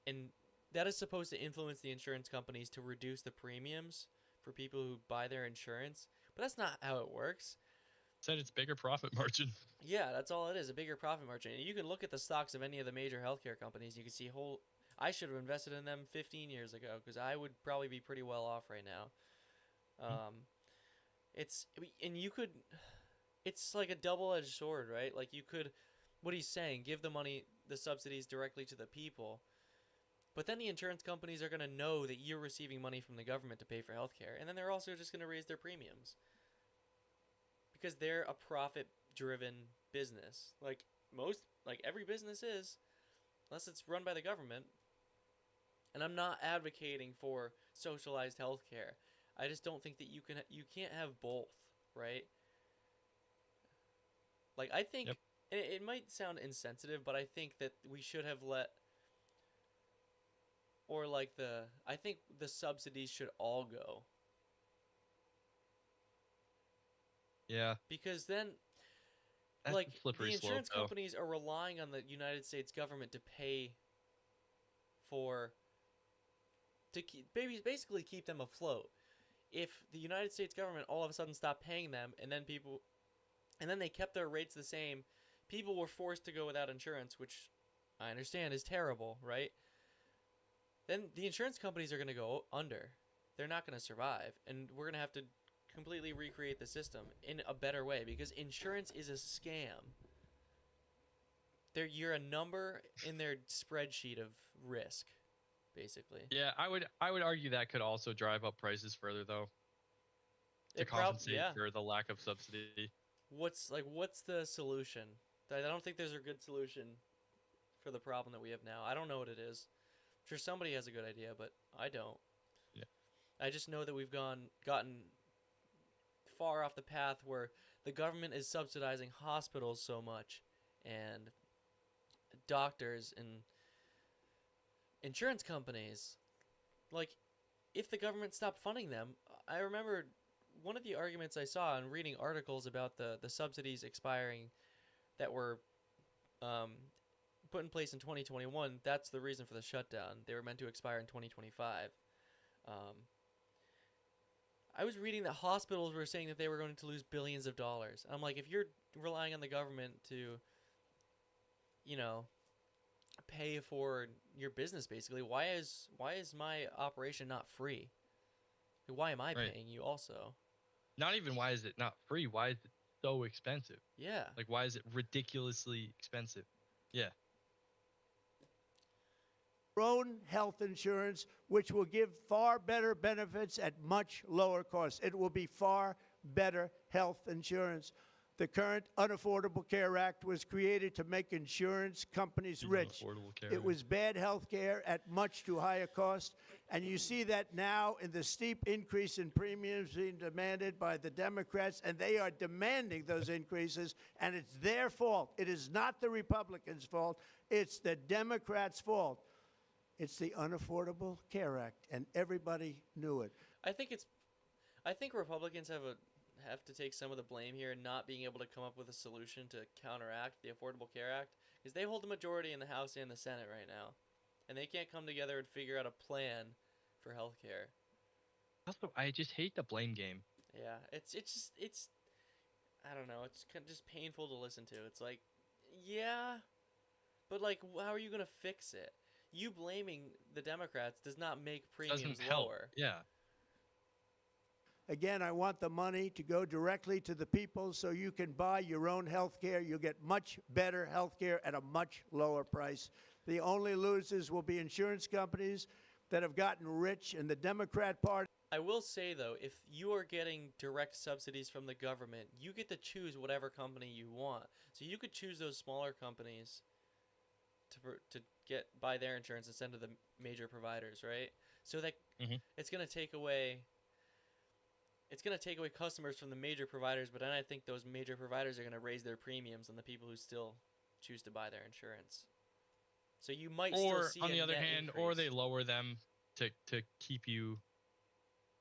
and that is supposed to influence the insurance companies to reduce the premiums for people who buy their insurance. But that's not how it works. Said it's bigger profit margin. Yeah, that's all it is, a bigger profit margin. And you can look at the stocks of any of the major healthcare companies. You can see I should have invested in them 15 years ago because I would probably be pretty well off right now. It's like a double-edged sword, right? Like you could, what he's saying, give the subsidies directly to the people. But then the insurance companies are going to know that you're receiving money from the government to pay for healthcare. And then they're also just going to raise their premiums. Because they're a profit-driven business. Like every business is, unless it's run by the government. And I'm not advocating for socialized healthcare. I just don't think that you can't have both, right? Like I think and it might sound insensitive, but I think that we should have I think the subsidies should all go. Yeah, Because then, that's like, a slippery the slope, insurance though. companies are relying on the United States government to pay for, basically keep them afloat. If the United States government all of a sudden stopped paying them, and then they kept their rates the same, people were forced to go without insurance, which I understand is terrible, right? Then the insurance companies are going to go under. They're not going to survive, and we're going to have to completely recreate the system in a better way, because insurance is a scam. You're a number in their spreadsheet of risk, basically. Yeah, I would argue that could also drive up prices further, though, to compensate for the lack of subsidy. What's the solution? I don't think there's a good solution for the problem that we have now. I don't know what it is. I'm sure somebody has a good idea, but I don't. Yeah. I just know that we've gotten far off the path where the government is subsidizing hospitals so much, and doctors and insurance companies. Like, if the government stopped funding them, I remember one of the arguments I saw in reading articles about the subsidies expiring that were put in place in 2021. That's the reason for the shutdown. They were meant to expire in 2025. I was reading that hospitals were saying that they were going to lose billions of dollars. I'm like, if you're relying on the government to, pay for your business, basically, why is my operation not free? Why am I paying you also? Not even why is it not free? Why is it so expensive? Yeah. Like, why is it ridiculously expensive? Yeah. Own health insurance, which will give far better benefits at much lower costs. It will be far better health insurance. The current Unaffordable Care Act was created to make insurance companies rich. It was bad health care at much too high a cost. And you see that now in the steep increase in premiums being demanded by the Democrats, and they are demanding those increases, and it's their fault. It is not the Republicans' fault. It's the Democrats' fault. It's the Unaffordable Care Act, and everybody knew it. I think Republicans have to take some of the blame here in not being able to come up with a solution to counteract the Affordable Care Act, because they hold the majority in the House and the Senate right now, and they can't come together and figure out a plan for health care. Also, I just hate the blame game. Yeah, it's I don't know, it's kind of just painful to listen to. It's like, yeah, but like, how are you gonna fix it? You blaming the Democrats does not make premiums Doesn't help. lower. Yeah. Again, I want the money to go directly to the people so you can buy your own health care. You'll get much better health care at a much lower price. The only losers will be insurance companies that have gotten rich, and the Democrat Party. I will say, though, if you are getting direct subsidies from the government, you get to choose whatever company you want. So you could choose those smaller companies to buy their insurance instead of the major providers, right? So that it's going to take away customers from the major providers, but then I think those major providers are going to raise their premiums on the people who still choose to buy their insurance. So you might still see on the other net hand, increase. or they lower them to keep you.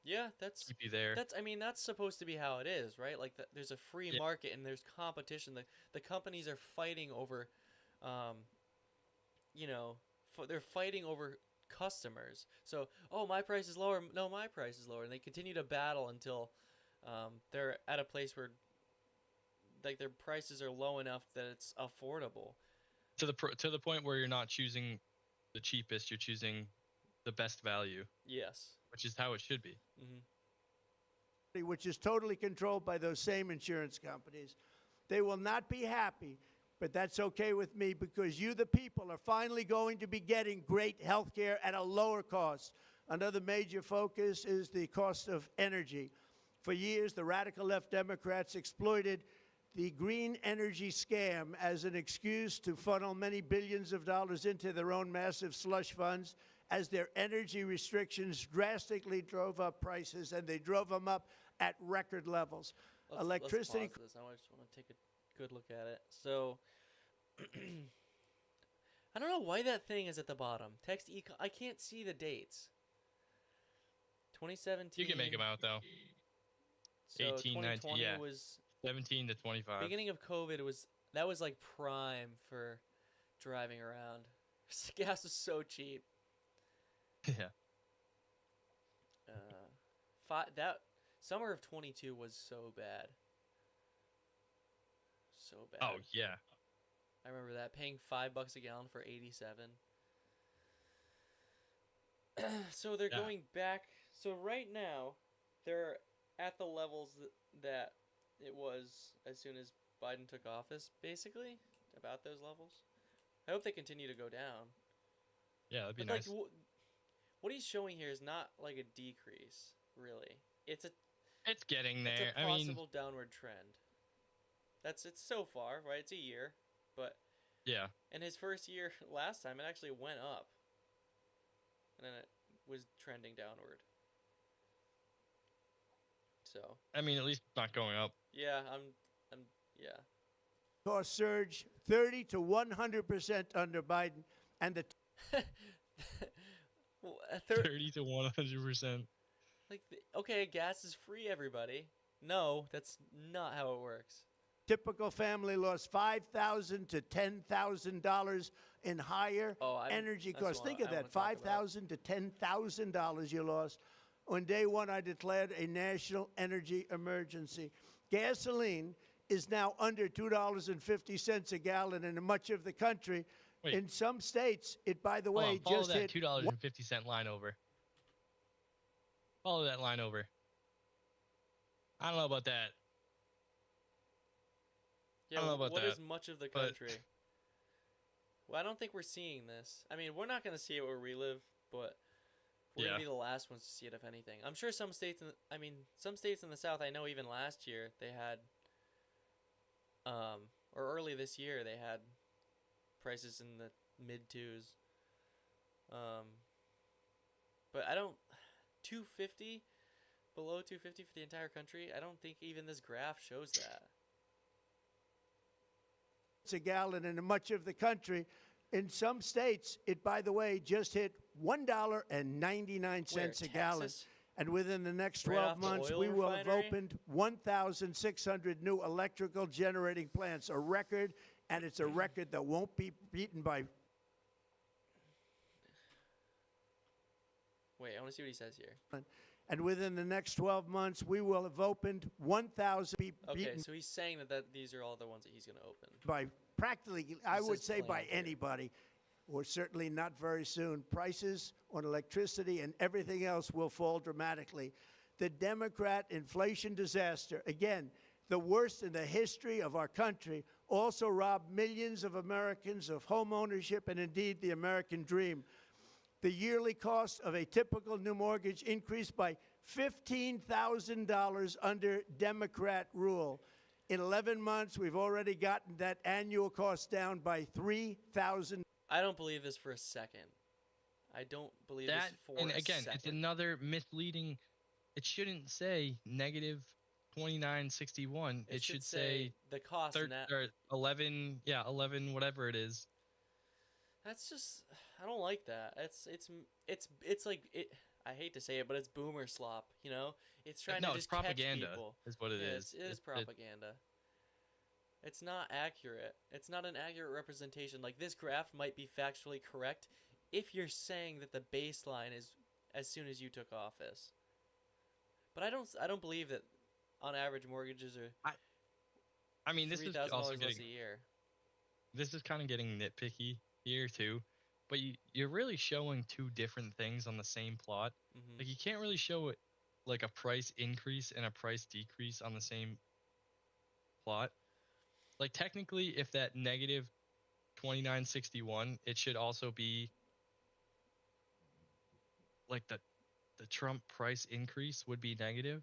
Yeah, keep you there. That's supposed to be how it is, right? Like there's a free market and there's competition. The companies are fighting over, they're fighting over customers. So, my price is lower. No, my price is lower, and they continue to battle until they're at a place where like their prices are low enough that it's affordable. To the point where you're not choosing the cheapest, you're choosing the best value. Yes. Which is how it should be. Mm-hmm. Which is totally controlled by those same insurance companies. They will not be happy, but that's okay with me, because you, the people, are finally going to be getting great health care at a lower cost. Another major focus is the cost of energy. For years, the radical left Democrats exploited the green energy scam as an excuse to funnel many billions of dollars into their own massive slush funds, as their energy restrictions drastically drove up prices, and they drove them up at record levels. Let's pause this. I just want to take a good look at it. So I don't know why that thing is at the bottom. Text I can't see the dates. 2017. You can make them out though. So 18, 19, 2020 yeah. was 17 to 25. beginning of COVID. That was like prime for driving around. Gas was so cheap. Yeah. That summer of 22 was so bad. So bad. Oh yeah. I remember that, paying $5 a gallon for 87. So they're Yeah. going back. So right now, they're at the levels that it was as soon as Biden took office, basically, about those levels. I hope they continue to go down. Yeah, that'd be But nice. like, what he's showing here is not like a decrease, really. It's It's getting it's there. a I mean, possible downward trend. It's so far, right? It's a year, but yeah. in his first year last time, it actually went up, and then it was trending downward. So I mean, at least not going up. yeah, yeah. Cost surge 30 to 100% under Biden, and the Well, 30 to 100%. Okay, gas is free, everybody. No, that's not how it works. typical family lost $5,000 to $10,000 in higher energy that's costs. what Think of I that, wanna talk about. $5,000 to $10,000 you lost. On day one, I declared a national energy emergency. Gasoline is now under $2.50 a gallon in much of the country. Wait. In some states, it, by the Hold way, on, follow just that hit $2.50 line over. Follow that line over. I don't know about that. Yeah, I don't know about what that, is much of the but- country? Well, I don't think we're seeing this. I mean, we're not going to see it where we live, but we're going Yeah. to be the last ones to see it, if anything. I'm sure some states, some states in the South, I know even last year they had, or early this year, they had prices in the mid-twos. But I don't, 250, below 250 for the entire country, I don't think even this graph shows that. a gallon in much of the country. In some states, it, by the way, just hit $1.99 Where, a gallon. Texas? And within the next Right 12 off the months, oil we will have refinery? opened 1,600 new electrical generating plants, a record, and it's a record that won't be beaten by Wait, I want to see what he says here. and within the next 12 months, we will have opened 1,000 people Okay, beaten so he's saying that these are all the ones that he's going to open. by practically, I would says say by planned here. anybody, or certainly not very soon. Prices on electricity and everything else will fall dramatically. The Democrat inflation disaster, again, the worst in the history of our country, also robbed millions of Americans of home ownership and indeed the American dream. The yearly cost of a typical new mortgage increased by $15,000 under Democrat rule. In 11 months, we've already gotten that annual cost down by $3,000. I don't believe this for a second. I don't believe That, this for and a again, second. it's another misleading. It shouldn't say negative 2961. It should say the cost net. or 11. Yeah, 11, whatever it is. That's just, I don't like that. It's like it. I hate to say it, but it's boomer slop. You know, it's trying No, to it's just catch propaganda, people. is what it Yeah, is. It is propaganda. It's not accurate. It's not an accurate representation. Like, this graph might be factually correct if you're saying that the baseline is as soon as you took office. But I don't believe that on average mortgages are I mean, this is $3,000 also less getting. a year. This is kind of getting nitpicky here too, but you're really showing two different things on the same plot. Mhm. Like, you can't really show it like a price increase and a price decrease on the same plot. Like, technically, if that negative 2961, it should also be like the Trump price increase would be negative.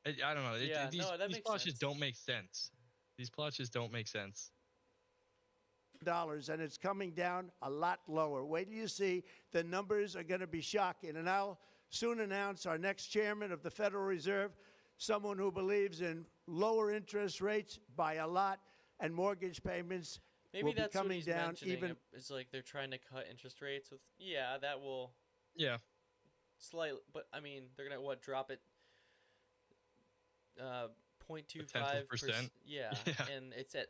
I don't know. Yeah, These no, that these makes plots sense. just don't make sense. These plots just don't make sense. And it's coming down a lot lower. Wait till you see, the numbers are going to be shocking. And I'll soon announce our next chairman of the Federal Reserve, someone who believes in lower interest rates by a lot and mortgage payments Maybe will be that's what coming he's down mentioning. even. It's like they're trying to cut interest rates with. Yeah, that will Yeah. slightly, but I mean, they're gonna what drop it, A 0.25%. tenth of a percent. Yeah, Yeah. and it's at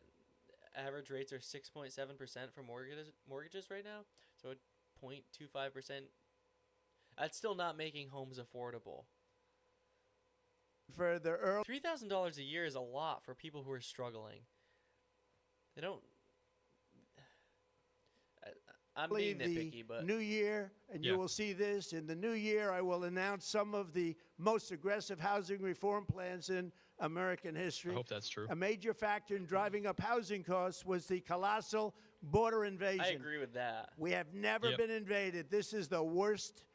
average rates are 6.7% for mortgages right now. So 0.25%. That's still not making homes affordable. For the early $3,000 a year is a lot for people who are struggling. They don't. I'm being the nitpicky, but new year, and Yeah. you will see this in the new year, I will announce some of the most aggressive housing reform plans in American I history. hope that's true. A major factor in driving up housing costs was the colossal border invasion. I agree with that. We have never Yep. been invaded. This is the worst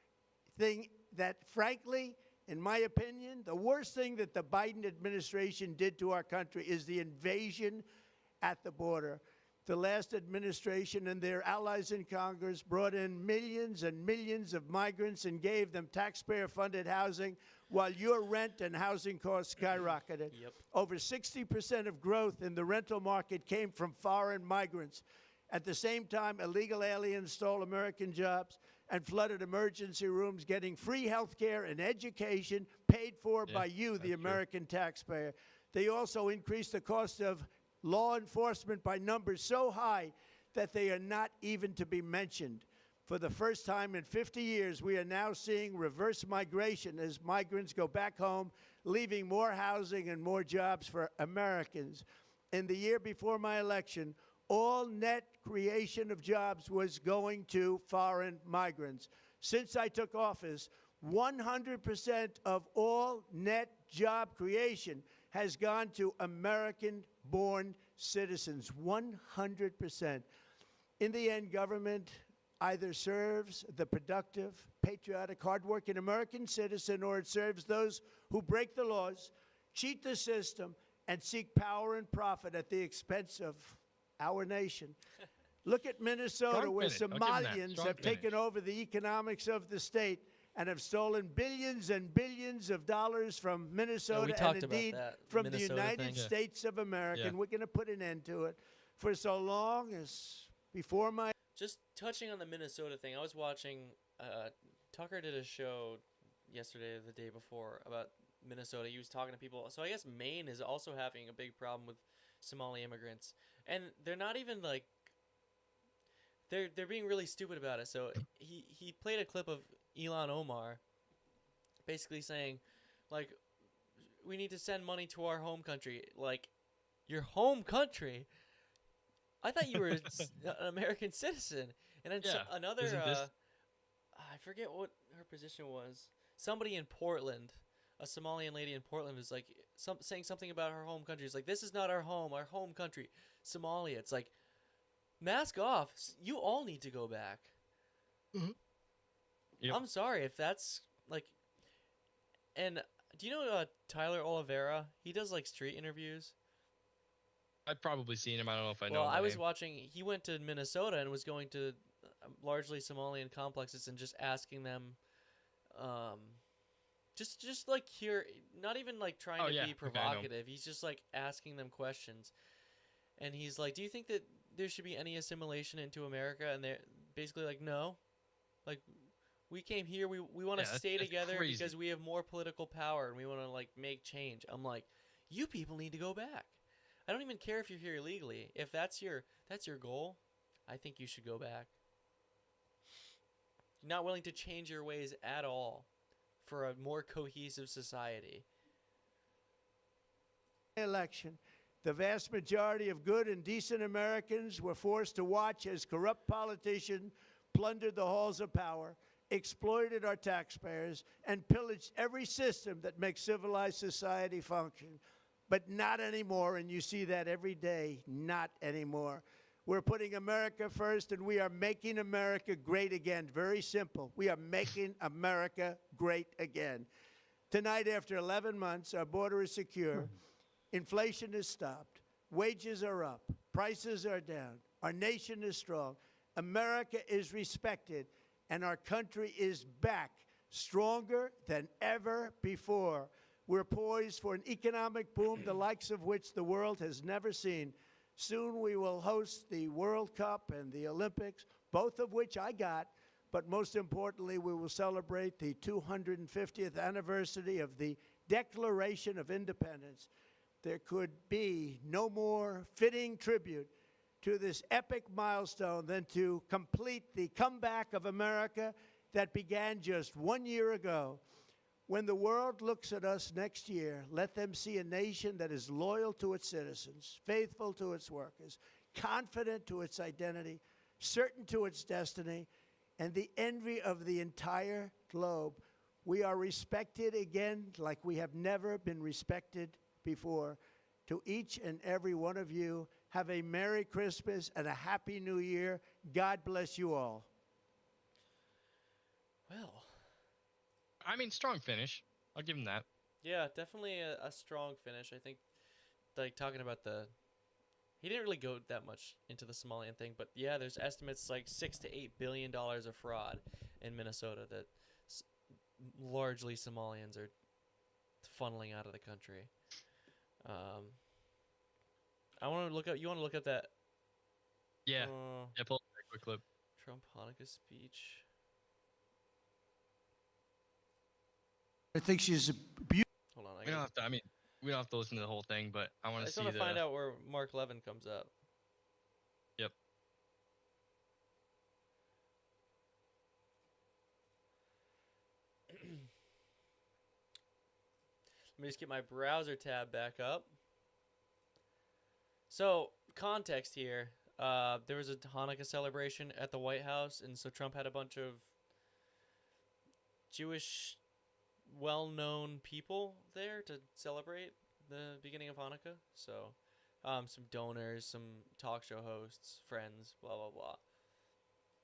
thing that, frankly, in my opinion, the worst thing that the Biden administration did to our country is the invasion at the border. The last administration and their allies in Congress brought in millions and millions of migrants and gave them taxpayer-funded housing while your rent and housing costs skyrocketed. Yep. Over 60% of growth in the rental market came from foreign migrants. At the same time, illegal aliens stole American jobs and flooded emergency rooms, getting free health care and education paid for by you, the that's true. American taxpayer. They also increased the cost of law enforcement by numbers so high that they are not even to be mentioned. For the first time in 50 years, we are now seeing reverse migration as migrants go back home, leaving more housing and more jobs for Americans. In the year before my election, all net creation of jobs was going to foreign migrants. Since I took office, 100% of all net job creation has gone to American-born citizens, 100%. In the end, government either serves the productive, patriotic, hardworking American citizen, or it serves those who break the laws, cheat the system, and seek power and profit at the expense of our nation. Look at Minnesota, Strong where finish. I'll give 'em that. Somalians Strong have taken finish. over the economics of the state and have stolen billions and billions of dollars from Minnesota talked and about indeed that from the Minnesota United thing. Yeah. States of America. Yeah. And we're going to put an end to it. For so long as before my Just touching on the Minnesota thing, I was watching. Tucker did a show yesterday or the day before about Minnesota. He was talking to people. So I guess Maine is also having a big problem with Somali immigrants, and they're not even like. They're being really stupid about it. So he played a clip of Elon Omar, basically saying, like, we need to send money to our home country. Like, your home country. I thought you were an American citizen. And then Yeah, another, isn't this- I forget what her position was. Somebody in Portland, a Somalian lady in Portland, was like saying something about her home country. It's like, this is not our home country, Somalia. It's like, mask off. You all need to go back. Yep. I'm sorry if that's like. And do you know Tyler Oliveira? He does like street interviews. I've probably seen him. I don't know if I know. Well, the I was name. watching. He went to Minnesota and was going to largely Somalian complexes and just asking them, just like here, not even like trying Oh, to yeah. be Okay, I know. provocative. He's just like asking them questions, and he's like, "Do you think that there should be any assimilation into America?" And they're basically like, "No, like." We came here. We want to Yeah, stay that's together crazy. because we have more political power and we want to like make change. I'm like, you people need to go back. I don't even care if you're here illegally. If that's your goal, I think you should go back. You're not willing to change your ways at all for a more cohesive society. election, the vast majority of good and decent Americans were forced to watch as corrupt politicians plundered the halls of power, exploited our taxpayers, and pillaged every system that makes civilized society function. But not anymore, and you see that every day, not anymore. We're putting America first, and we are making America great again. Very simple. We are making America great again. Tonight, after 11 months, our border is secure. Inflation is stopped. Wages are up. Prices are down. Our nation is strong. America is respected. And our country is back, stronger than ever before. We're poised for an economic boom, the likes of which the world has never seen. Soon we will host the World Cup and the Olympics, both of which I got. But most importantly, we will celebrate the 250th anniversary of the Declaration of Independence. There could be no more fitting tribute to this epic milestone than to complete the comeback of America that began just 1 year ago. When the world looks at us next year, let them see a nation that is loyal to its citizens, faithful to its workers, confident to its identity, certain to its destiny, and the envy of the entire globe. We are respected again like we have never been respected before. To each and every one of you, have a Merry Christmas and a Happy New Year. God bless you all. Well, I mean, strong finish. I'll give him that. yeah, definitely a strong finish. I think, like, talking about he didn't really go that much into the Somalian thing, but yeah, there's estimates like $6 to $8 billion of fraud in Minnesota that largely Somalians are funneling out of the country. I want to look up. You want to look up that? Yeah. Yeah, pull up that quick clip. Trump Hanukkah speech. I think she's a beautiful. Hold on. We don't have to. I mean, we don't have to listen to the whole thing, but I I want to just see want the. to find out where Mark Levin comes up. Yep. Let me just get my browser tab back up. So, context here. There was a Hanukkah celebration at the White House, and so Trump had a bunch of Jewish well-known people there to celebrate the beginning of Hanukkah. So, some donors, some talk show hosts, friends, blah, blah, blah.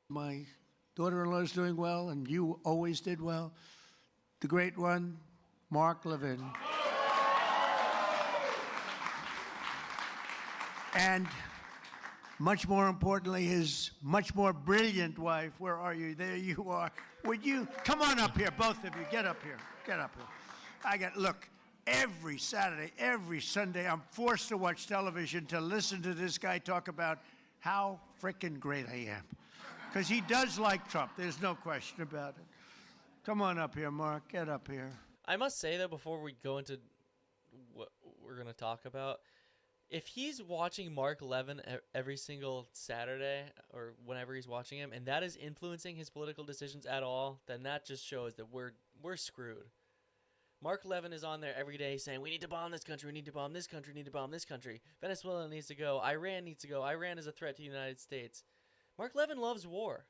My daughter-in-law is doing well, and you always did well. The great one, Mark Levin. And much more importantly, his much more brilliant wife. Where are you? There you are. Would you come on up here, both of you? Get up here. Get up here. Look, every Saturday, every Sunday, I'm forced to watch television to listen to this guy talk about how frickin' great I am. Because he does like Trump. There's no question about it. Come on up here, Mark. Get up here. I must say, though, before we go into what we're going to talk about, if he's watching Mark Levin every single Saturday or whenever he's watching him, and that is influencing his political decisions at all, then that just shows that we're screwed. Mark Levin is on there every day saying, we need to bomb this country, we need to bomb this country, we need to bomb this country. Venezuela needs to go. Iran needs to go. Iran is a threat to the United States. Mark Levin loves war.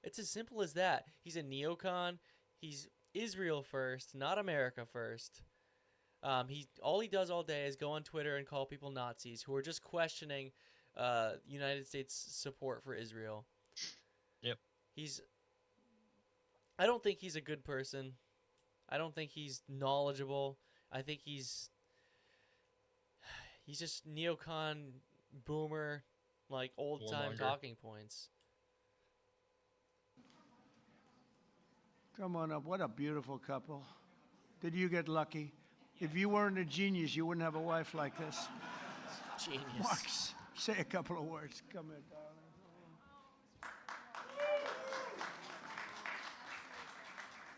It's as simple as that. He's a neocon. He's Israel first, not America first. All he does all day is go on Twitter and call people Nazis who are just questioning United States support for Israel. Yep. I don't think he's a good person. I don't think he's knowledgeable. I think he's just neocon boomer, like old-time Warmonger. talking points. Come on up. What a beautiful couple. Did you get lucky? If you weren't a genius, you wouldn't have a wife like this. Genius. Mark, say a couple of words. Come in, darling.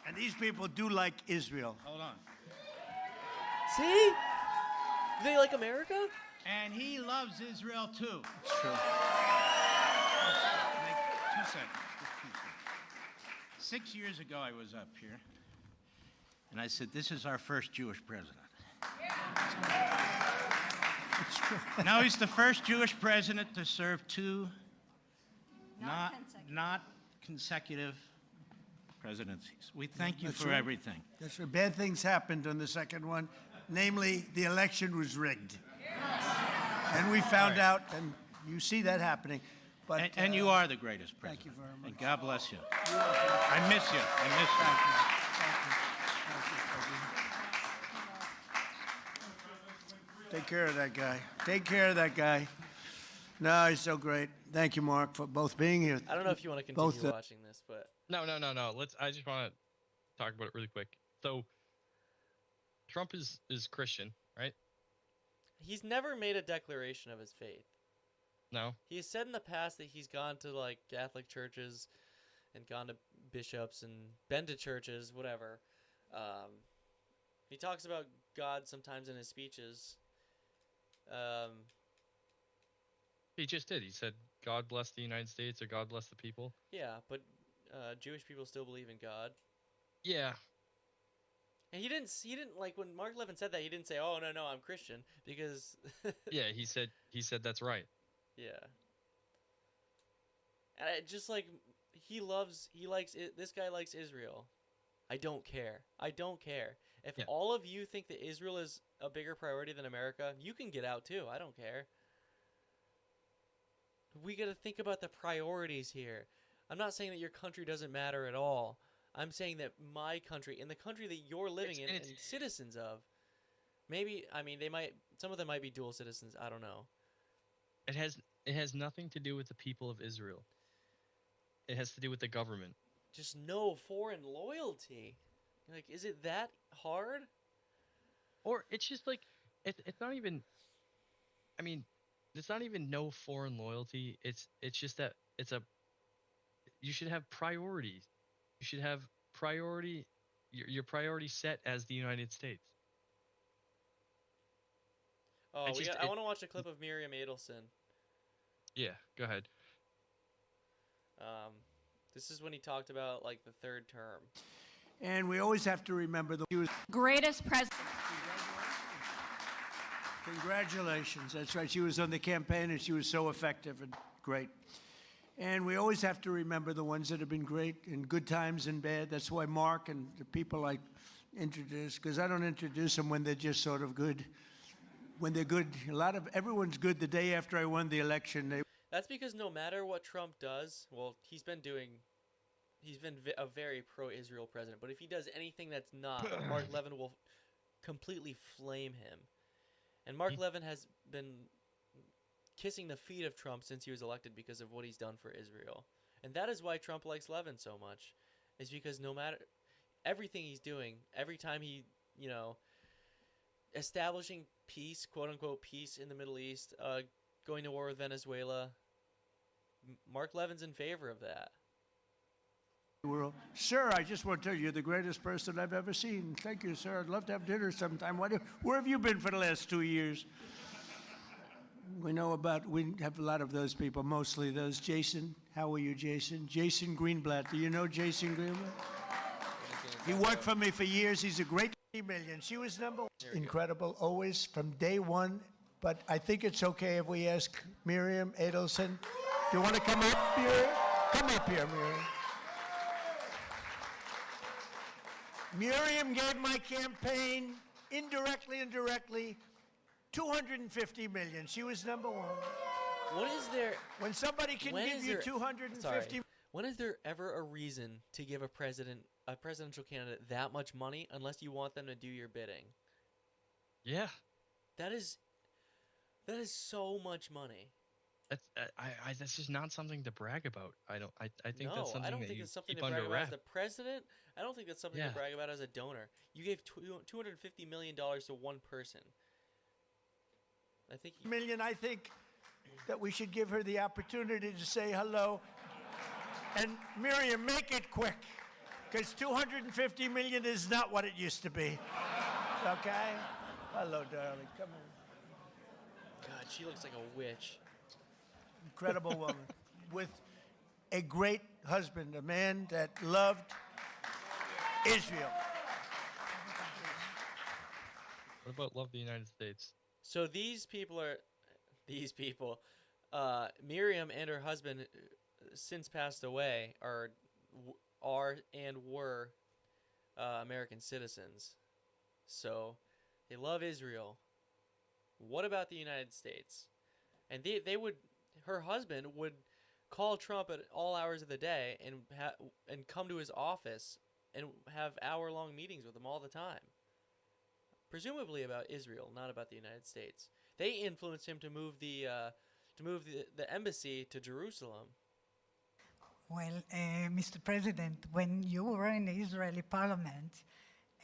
And these people do like Israel. Hold on. See? Do they like America? And he loves Israel too. It's true. Like, 2 seconds. Just 2 seconds. 6 years ago, I was up here, and I said, "This is our first Jewish president." It's true. Now he's the first Jewish president to serve two not consecutive presidencies. We thank you That's for right. everything. That's right. Bad things happened on the second one. Namely, the election was rigged. And we found out, and you see that happening. But And you are the greatest president. thank you very much. And God bless you. I miss you. I miss you. Take care of that guy. Take care of that guy. No, he's so great. Thank you, Mark, for both being here. I don't know if you want to continue Both, watching this, but No. I just want to talk about it really quick. So, Trump is Christian, right? he's never made a declaration of his faith. No. He has said in the past that he's gone to like Catholic churches and gone to bishops and been to churches, whatever. He talks about God sometimes in his speeches. He just did. He said, "God bless the United States" or "God bless the people." Yeah, but Jewish people still believe in God. Yeah. And he didn't like when Mark Levin said that, he didn't say, "Oh, no, I'm Christian," because Yeah. He said that's right. yeah. And just like this guy likes Israel. I don't care. If Yeah. all of you think that Israel is a bigger priority than America, you can get out too. I don't care. We got to think about the priorities here. I'm not saying that your country doesn't matter at all. I'm saying that my country, in the country that you're living in and citizens of, some of them might be dual citizens. I don't know. It has nothing to do with the people of Israel. It has to do with the government. Just no foreign loyalty. Like, is it that hard? Or it's just like it's not even. I mean, it's not even no foreign loyalty. It's just that you should have priorities. You should have priority. Your priority set as the United States. Oh, It's just- I want to watch a clip of Miriam Adelson. Yeah, go ahead. This is when he talked about like the third term. And we always have to remember that he was. Greatest president. Congratulations. That's right. She was on the campaign, and she was so effective and great. And we always have to remember the ones that have been great in good times and bad. That's why Mark and the people I introduce, because I don't introduce them when they're just sort of good. When they're good, everyone's good the day after I won the election. That's because no matter what Trump does, well, he's been a very pro-Israel president. But if he does anything that's not, Mark Levin will completely flame him. And Mark Levin has been kissing the feet of Trump since he was elected because of what he's done for Israel. And that is why Trump likes Levin so much, is because no matter everything he's doing, every time he, establishing peace, quote-unquote peace in the Middle East, going to war with Venezuela, Mark Levin's in favor of that. World. Sir, I just want to tell you, you're the greatest person I've ever seen. Thank you, sir. I'd love to have dinner sometime. Where have you been for the last 2 years? We have a lot of those people, mostly those. Jason, how are you, Jason? Jason Greenblatt. Do you know Jason Greenblatt? He worked for me for years. He's a great million. She was number one. Incredible, always, from day one. But I think it's okay if we ask Miriam Adelson. Do you want to come up here? Come up here, Miriam. Miriam gave my campaign, indirectly and directly, $250 million. She was number one. What is there? When somebody can give you $250 when is there ever a reason to give a presidential candidate that much money unless you want them to do your bidding? Yeah. That is so much money. That's just not something to brag about. I think that's something I don't that think you it's something keep to brag under about as wrap. a president. I don't think that's something to brag about as a donor. You gave $250 million to one person. I think that we should give her the opportunity to say hello. And Miriam, make it quick, because $250 million is not what it used to be. Okay? Hello, darling. Come on. God, she looks like a witch. Incredible woman with a great husband, a man that loved Israel. What about love the United States? So Miriam and her husband, since passed away, are and were American citizens. So they love Israel. What about the United States? And her husband would call Trump at all hours of the day and come to his office and have hour-long meetings with him all the time. Presumably about Israel, not about the United States. They influenced him to move the embassy to Jerusalem. Well, Mr. President, when you were in the Israeli parliament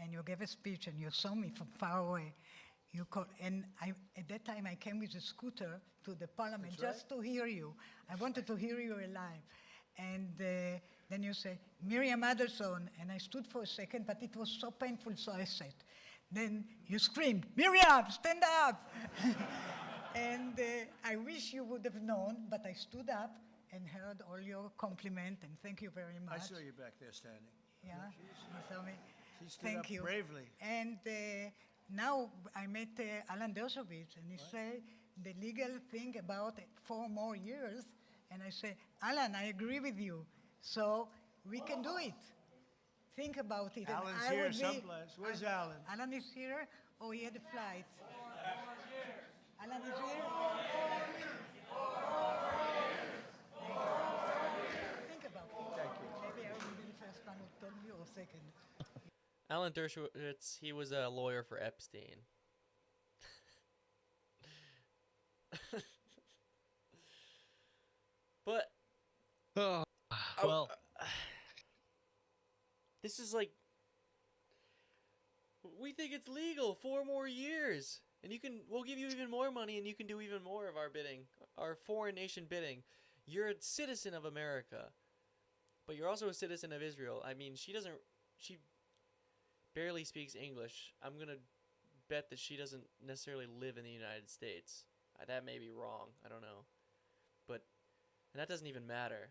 and you gave a speech and you saw me from far away, You call, and at that time I came with a scooter to the parliament That's just to hear you. I wanted to hear you alive. And then you say, Miriam Adelson, and I stood for a second, but it was so painful, so I sat. Then you screamed, Miriam, stand up! And I wish you would have known, but I stood up and heard all your compliment, and thank you very much. I saw you back there standing. Yeah, you saw me. She stood Thank up you. bravely. And now I met Alan Dershowitz, and he said the legal thing about 4 more years, and I say, Alan, I agree with you, so we can do it. Think about it. and Alan's I here would be- someplace. Where's Alan? Alan is here, or he had a flight? Alan is here? Think about it. Thank you. Maybe I will be the first one who told you, or second. Alan Dershowitz, he was a lawyer for Epstein. But Oh, Oh, well, this is like, we think it's legal, 4 more years, and we'll give you even more money, and you can do even more of our bidding, our foreign nation bidding. You're a citizen of America, but you're also a citizen of Israel. I mean, she barely speaks English. I'm gonna bet that she doesn't necessarily live in the United States. That may be wrong. I don't know, and that doesn't even matter.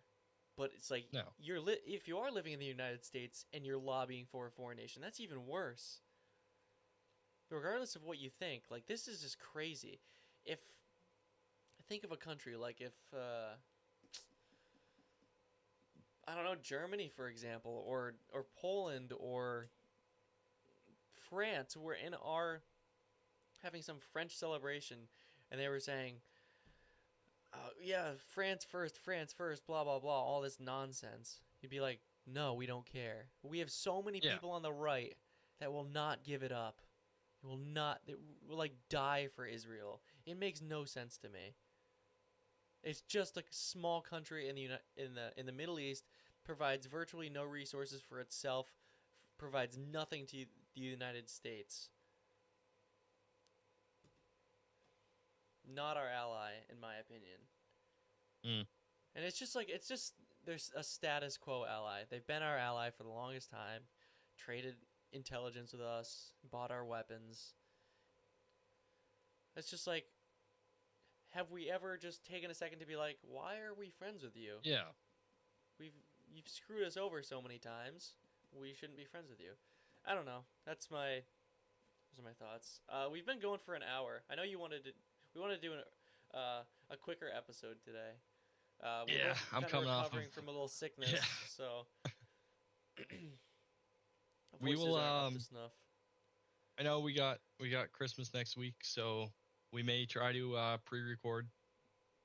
But it's like, No. if you are living in the United States and you're lobbying for a foreign nation, that's even worse. Regardless of what you think, like, this is just crazy. Think of a country like if I don't know, Germany, for example, or Poland or France were having some French celebration, and they were saying, yeah, France first, blah, blah, blah, all this nonsense. You'd be like, no, we don't care. We have so many Yeah. people on the right that will not give it up. They will like die for Israel. It makes no sense to me. It's just like a small country in the Middle East, provides virtually no resources for itself, provides nothing to the United States. Not our ally, in my opinion. Mm. And it's just there's a status quo ally. They've been our ally for the longest time, traded intelligence with us, bought our weapons. It's just like, have we ever just taken a second to be like, why are we friends with you? yeah. You've screwed us over so many times. We shouldn't be friends with you. I don't know. Those are my thoughts. We've been going for an hour. I know we wanted to do a quicker episode today. We're Yeah, both I'm kinda coming off of- recovering from a little sickness, Yeah. so We voices will, aren't up to snuff. I know we got Christmas next week, so we may try to pre-record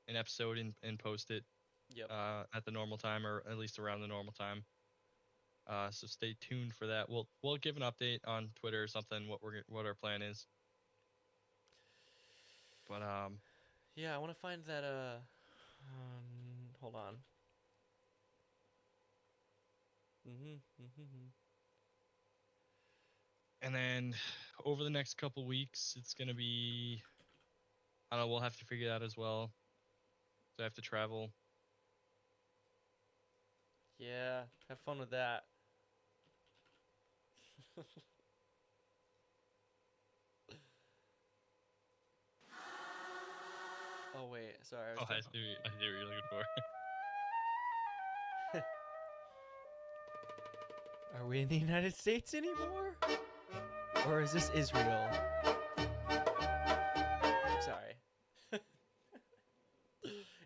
an episode and post it Yep. at the normal time, or at least around the normal time. So stay tuned for that. We'll give an update on Twitter or something what our plan is. But Yeah, I want to find that. Hold on. and then over the next couple weeks, it's gonna be, I don't know, we'll have to figure that as well. So I have to travel. Yeah, have fun with that. Oh wait, sorry. Oh, I see what you're looking for. Are we in the United States anymore? Or is this Israel? Sorry.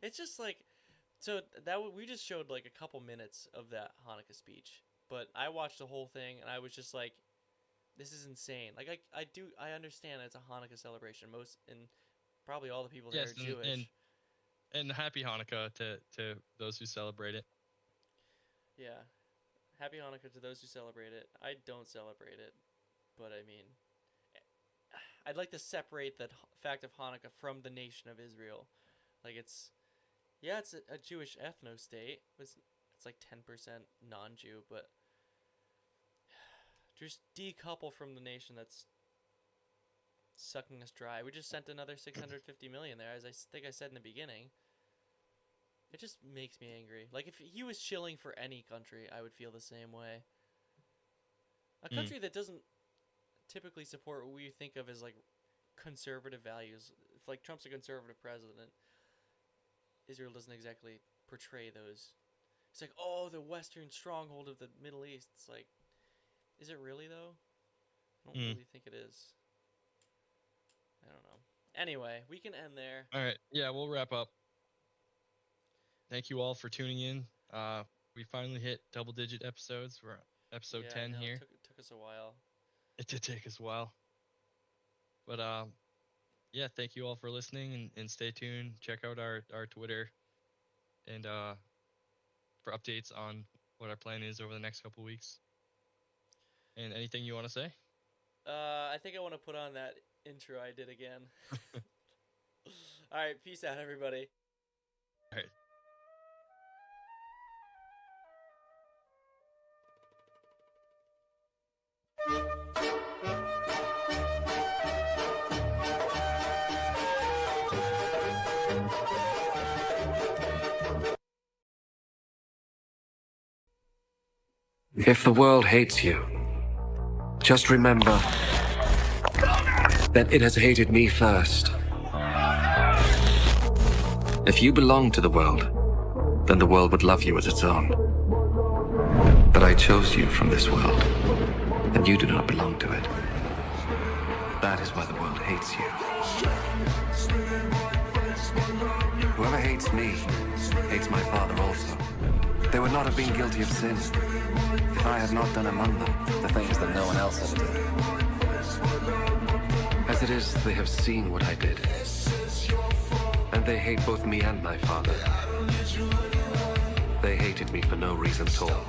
It's just like, so we just showed like a couple minutes of that Hanukkah speech, but I watched the whole thing and I was just like, this is insane. Like I understand it's a Hanukkah celebration. And probably all the people there Yes, are Jewish. and happy Hanukkah to those who celebrate it. Yeah. Happy Hanukkah to those who celebrate it. I don't celebrate it, but I mean, I'd like to separate the fact of Hanukkah from the nation of Israel. Like it's a Jewish ethno-state. It's like 10% non-Jew, but just decouple from the nation that's sucking us dry. We just sent another 650 million there, as I think I said in the beginning. It just makes me angry. Like, if he was shilling for any country, I would feel the same way. A country that doesn't typically support what we think of as, like, conservative values. If, like, Trump's a conservative president, Israel doesn't exactly portray those. It's like, oh, the Western stronghold of the Middle East. It's like, is it really, though? I don't really think it is. I don't know. Anyway, we can end there. All right. Yeah, we'll wrap up. Thank you all for tuning in. We finally hit double-digit episodes. We're episode 10 here. It took us a while. It did take us a while. But yeah, thank you all for listening and stay tuned. Check out our Twitter and for updates on what our plan is over the next couple weeks. And anything you want to say? I think I want to put on that intro I did again. All right, peace out, everybody. All right. If the world hates you, just remember that it has hated me first. If you belong to the world, then the world would love you as its own. But I chose you from this world, and you do not belong to it. That is why the world hates you. Whoever hates me, hates my Father also. They would not have been guilty of sin if I had not done among them the things that no one else has done. As it is, they have seen what I did, and they hate both me and my Father. They hated me for no reason at all.